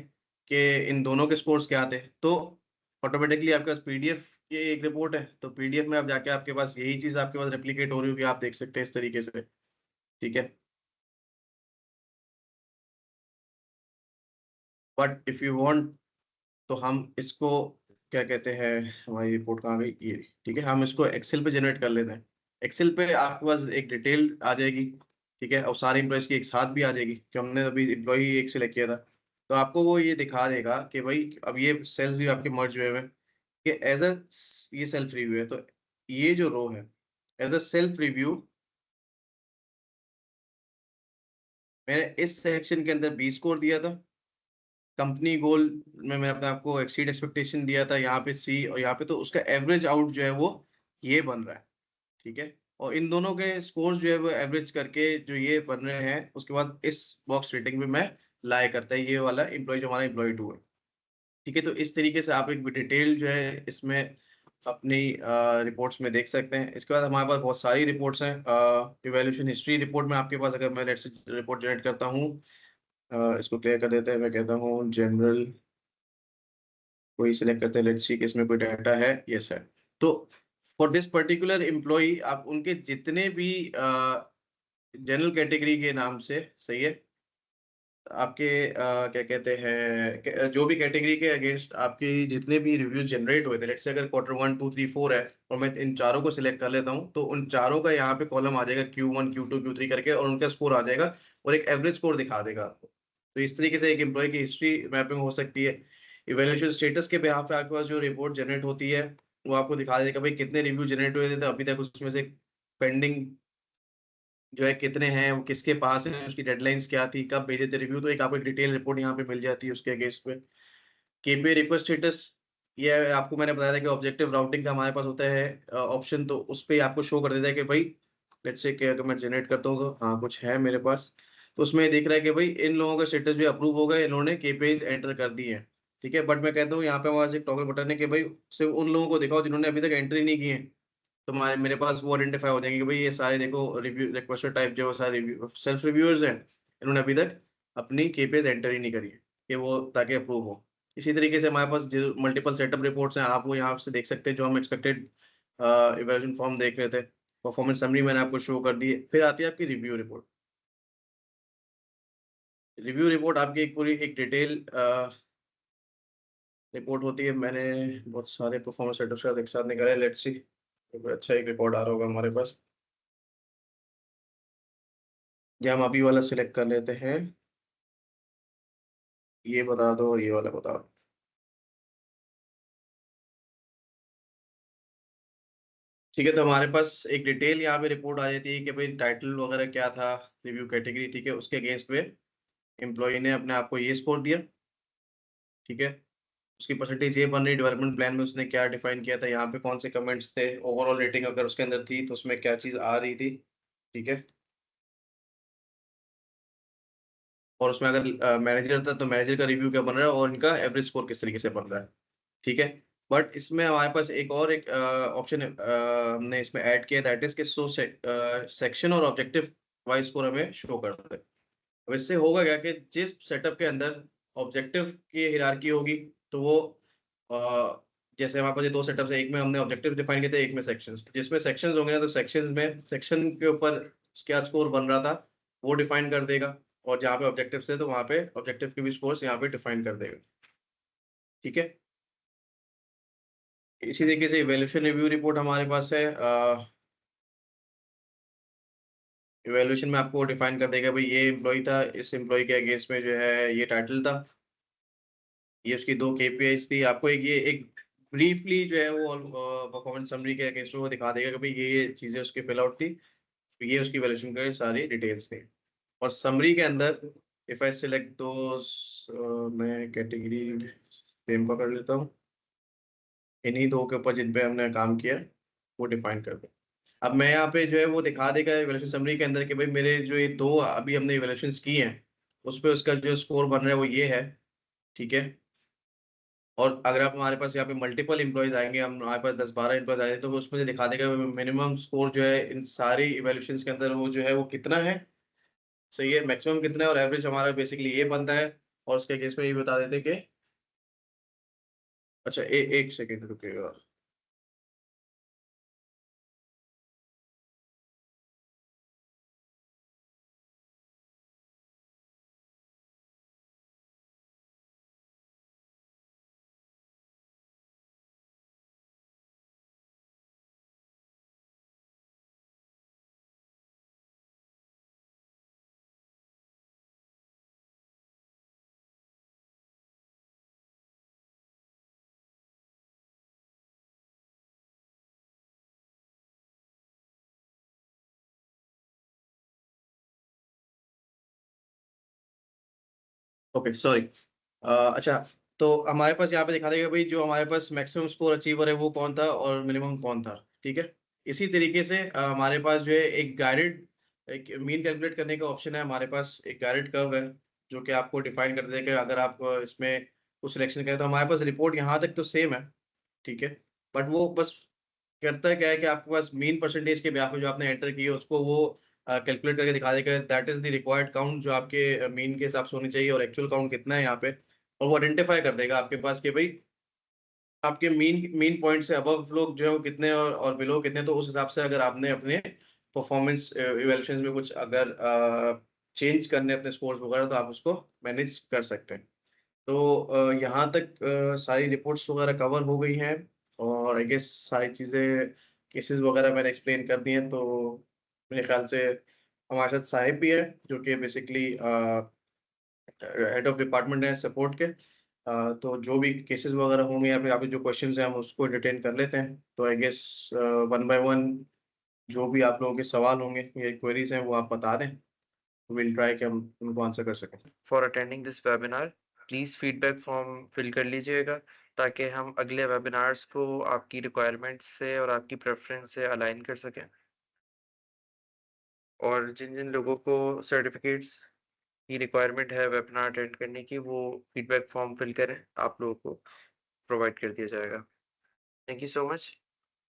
कि इन दोनों के स्कोर्स क्या थे, तो ऑटोमैटिकली आपके पास पीडीएफ की एक रिपोर्ट है, तो पीडीएफ में आप जाके आपके पास यही चीज़ आपके पास रेप्लिकेट हो रही होगी, आप देख सकते हैं इस तरीके से, ठीक है? बट इफ यू वांट तो हम इसको क्या कहते हैं, हमारी रिपोर्ट कहाँ गई? ये रही, ठीक है? हम इसको एक्सेल पे जनरेट कर लेते हैं। एक्सेल पे आपके पास एक डिटेल आ जाएगी, ठीक है? और सारे एम्प्लॉइज़ की एक साथ भी आ जाएगी कि हमने अभी एम्प्लॉयी एक सिलेक्ट किया था। तो आपको वो ये दिखा देगा कि भई अब ये सेल्स भी आपके मर्ज हुए हुए हैं कि एज़ अ स ये सेल्फ रिव्यू है। तो ये जो रो है, एज़ अ सेल्फ रिव्यू मैंने इस सेक्शन के अंदर बी स्कोर दिया था। कंपनी गोल में मैंने अपने आप को एक्सीड एक्सपेक्टेशन दिया था, यहाँ पे सी और यहाँ पे तो उसका एवरेज आउट जो है वो ये बन रहा है, ठीक है? और इन दोनों के स्कोर्स जो है वो एवरेज करके जो ये बन रहे हैं, उसके बाद इस बॉक्स रेटिंग में मैं लाया करता है ये वाला एम्प्लॉयी जो हमारा एम्प्लॉयी 2 है, ठीक है? तो इस तरीके से आप एक डिटेल जो है इसमें अपनी रिपोर्ट्स में देख सकते हैं। इसके बाद हमारे पास बहुत सारी रिपोर्ट्स हैं। इवैल्यूएशन हिस्ट्री रिपोर्ट में आपके पास अगर मैं लेट्स से रिपोर्ट जनरेट करता हूँ, इसको क्लियर कर देते हैं, मैं कहता हूँ जनरल कोई सिलेक्ट करते हैं, लेट्स सी कि इसमें कोई डाटा है, यस है। तो फॉर दिस पर्टिकुलर एम्प्लॉयी आप उनके जितने भी जनरल कैटेगरी के नाम से, सही है? आपके क्या कहते हैं जो भी कैटेगरी के अगेंस्ट आपकी जितने भी रिव्यूज़ जनरेट हुए थे, लेट्स से अगर क्वार्टर 1, 2, 3, 4 है और मैं इन चारों को सिलेक्ट कर लेता हूँ, तो उन चारों का यहाँ पे कॉलम आ जाएगा Q1, Q2, Q3 करके और उनका स्कोर आ जाएगा और एक एवरेज स्कोर दिखा देगा आपको। तो इस तरीके से एक एम्प्लॉयी की हिस्ट्री मैपिंग हो सकती है। इवैल्यूएशन स्टेटस के बिहाफ़ पे आपके पास जो रिपोर्ट जनरेट होती है, वो आपको दिखा देगा भाई कितने रिव्यू जनरेट हुए थे, तो अभी तक उसमें से पेंडिंग जो है कितने हैं, वो किसके पास है, उसकी डेडलाइन्स क्या थी, कब भेजे थे रिव्यू, तो एक आपको एक डिटेल रिपोर्ट यहाँ पे मिल जाती है उसके अगेंस्ट में। केपीआई रिक्वेस्ट स्टेटस, ये आपको मैंने बताया था कि ऑब्जेक्टिव राउटिंग का हमारे पास होता है ऑप्शन, तो उसपे आपको शो कर देता है कि भाई लेट्स से कि अगर मैं जनरेट करता हूँ तो हाँ, कुछ है मेरे पास। तो उसमें ये दिख रहा है कि भाई इन लोगों का स्टेटस भी अप्रूव हो गया, इन्होंने केपीआईज़ एंटर कर दिए हैं, ठीक है? बट मैं कहता हूँ यहाँ पे हमारे पास एक टॉगल बटन है कि भाई सिर्फ़ उन लोगों को दिखाओ जिन्होंने अभी तक एंट्री नहीं की है। तो हमारे मेरे पास वो आइडेंटिफ़ाई हो जाएँगे कि भाई ये सारे देखो रिव्यू रिक्वेस्टेड टाइप जो सारे रिव्यू सेल्फ रिव्यूअर्स हैं, इन्होंने अभी तक अपनी केपीआईज़ एंटर ही नहीं करी है, कि वो ताकि अप्रूव हो। इसी तरीके से हमारे पास जो मल्टीपल सेटअप रिपोर्ट्स हैं, आप वो यहाँ से देख सकते हैं जो हम एक्सपेक्टेड इवैल्यूएशन फॉर्म देख रहे थे। परफॉर्मेंस समरी मैंने आपको शो कर दी है। फिर आती है आपकी रिव्यू रिपोर्ट। रिव्यू रिपोर्ट आपकी एक पूरी एक डिटेल रिपोर्ट होती है। मैंने बहुत सारे परफॉर्मेंस सेटअप्स के साथ एक साथ निकाले, लेट्स सी कोई अच्छा एक रिकॉर्ड आ रहा होगा हमारे पास। या हम अभी वाला सिलेक्ट कर लेते हैं, ये बता दो और ये वाला बता दो। ठीक है, तो हमारे पास एक डिटेल यहाँ पे रिपोर्ट आ जाती है कि भाई टाइटल वगैरह क्या था, रिव्यू कैटेगरी, ठीक है? उसके अगेंस्ट में एम्प्लॉयी ने अपने आप को ये स्कोर दिया, ठीक है? उसकी परसेंटेज ये बन रही, डेवलपमेंट प्लान में उसने क्या डिफाइन किया था, यहाँ पे कौन से कमेंट्स थे, ओवरऑल रेटिंग अगर उसके अंदर थी, तो उसमें क्या चीज़ आ रही थी, ठीक है? और उसमें अगर मैनेजर था, तो मैनेजर का रिव्यू क्या बन रहा है और इनका एवरेज स्कोर किस तरीके से बन रहा है, ठीक है? बट इसमें हमारे पास एक और एक ऑप्शन हमने इसमें ऐड किया दैट इज़ कि सेक्शन और ऑब्जेक्टिव वाइज़ स्कोर हमें शो कर दे। अब इससे होगा क्या कि जिस सेटअप के अंदर ऑब्जेक्टिव की हायरार्की होगी, तो वो अ, जैसे हमारे पास ये 2 सेटअप्स हैं, एक में हमने ऑब्जेक्टिव्स डिफाइन किए थे, एक में सेक्शंस। जिसमें सेक्शंस होंगे ना, तो सेक्शंस में सेक्शन के ऊपर क्या स्कोर बन रहा था, वो डिफाइन कर देगा और जहाँ पे ऑब्जेक्टिव्स थे, तो वहाँ पे ऑब्जेक्टिव के भी स्कोर्स यहाँ पे डिफाइन कर देगा। ठीक है? इसी तरीके से इवैल्यूएशन रिव्यू रिपोर्ट हमारे पास है। इवैल्यूएशन में आपको डिफाइन कर देगा भई ये एम्प्लॉयी था, इस एम्प्लॉयी के अगेंस्ट में जो है ये टाइटल था, ये उसकी 2 केपीआईज़ थी। आपको एक ब्रीफली जो है वो परफॉर्मेंस समरी के अगेंस्ट में वो दिखा देगा कि भई ये चीज़ें उसकी फिल आउट थी, ये उसकी इवैल्यूएशन की सारी डिटेल्स थी। और समरी के अंदर इफ आई सिलेक्ट दोज़ मैं कैटेगरी सेम पकड़ लेता हूँ। इन्हीं 2 के ऊपर जिन पे हमने काम किया है, वो डिफाइन कर दें। अब मैं यहाँ पे जो है वो दिखा देगा इवैल्यूएशन समरी के अंदर कि भई मेरे जो ये 2 अभी हमने इवैल्यूएशंस की हैं, उसपे उसका जो स्कोर बन रहा है वो ये है, ठीक है? और अगर आप हमारे पास यहाँ पे मल्टीपल एम्प्लॉइज़ आएँगे, हम हमारे पास 10-12 एम्प्लॉइज़ आए तो वो उसमें दिखा देगा मिनिमम स्कोर जो है इन सारी इवैल्यूएशंस के अंदर वो जो है वो कितना है, सही है? मैक्सिमम कितना है और एवरेज हमारा बेसिकली ये बनता है और उसके केस में ये बता देते कि अच्छा 1 सेकंड रुकिएगा। Okay, sorry. अच्छा, तो हमारे पास यहाँ पे दिखा देगा भई जो हमारे पास मैक्सिमम स्कोर अचीवर है वो कौन था और मिनिमम कौन था, ठीक है? इसी तरीके से हमारे पास जो है एक मीन कैलकुलेट करने का ऑप्शन है हमारे पास, एक गाइडेड कर्व है, जो कि आपको डिफाइन कर देगा कि अगर आप इसमें कुछ सिलेक्शन करें तो हमारे पास रिपोर्ट यहाँ तक तो सेम है, ठीक है? बट वो बस करता क्या है कि आपके पास मीन परसेंटेज के बिहाफ़ पे जो आपने एंटर की है उसको वो कैलकुलेट करके दिखा देगा that is the required count जो आपके मीन के हिसाब से होनी चाहिए और एक्चुअल काउंट कितना है यहाँ पे। और वो आइडेंटिफ़ाई कर देगा आपके पास कि भई आपके मीन मीन पॉइंट से अबव लोग जो है वो कितने और बिलो कितने, तो उस हिसाब से अगर आपने अपने परफॉर्मेंस इवैल्यूएशंस में कुछ अगर चेंज करने अपने स्कोर्स वगैरह तो आप उसको मैनेज कर सकते हैं। तो यहाँ तक सारी रिपोर्ट्स वगैरह कवर हो गई हैं और आई गेस सारी चीज़ें केसेज़ वगैरह मैंने एक्सप्लेन कर दिए हैं, तो मेरे ख़्याल से हमारे साथ साहिब भी है, जो कि बेसिकली हेड ऑफ़ डिपार्टमेंट है सपोर्ट के। तो जो भी केसेज़ वगैरह होंगे या फिर आपके जो क्वेश्चन्स हैं, हम उसको एंटरटेन कर लेते हैं। तो I guess one by one जो भी आप लोगों के सवाल होंगे या क्वेरीज़ हैं, वो आप बता दें। विल ट्राई कि हम उनको आंसर कर सकें। For attending this webinar please feedback form fill कर लीजिएगा ताकि हम अगले वेबिनार्स को आपकी रिक्वायरमेंट्स से और आपकी प्रेफ़रेंस से अलाइन कर सकें। और जिन-जिन लोगों को सर्टिफ़िकेट्स की रिक्वायरमेंट है वेबिनार अटेंड करने की, वो फीडबैक फॉर्म फिल करें, आप लोगों को प्रोवाइड कर दिया जाएगा। Thank you so much.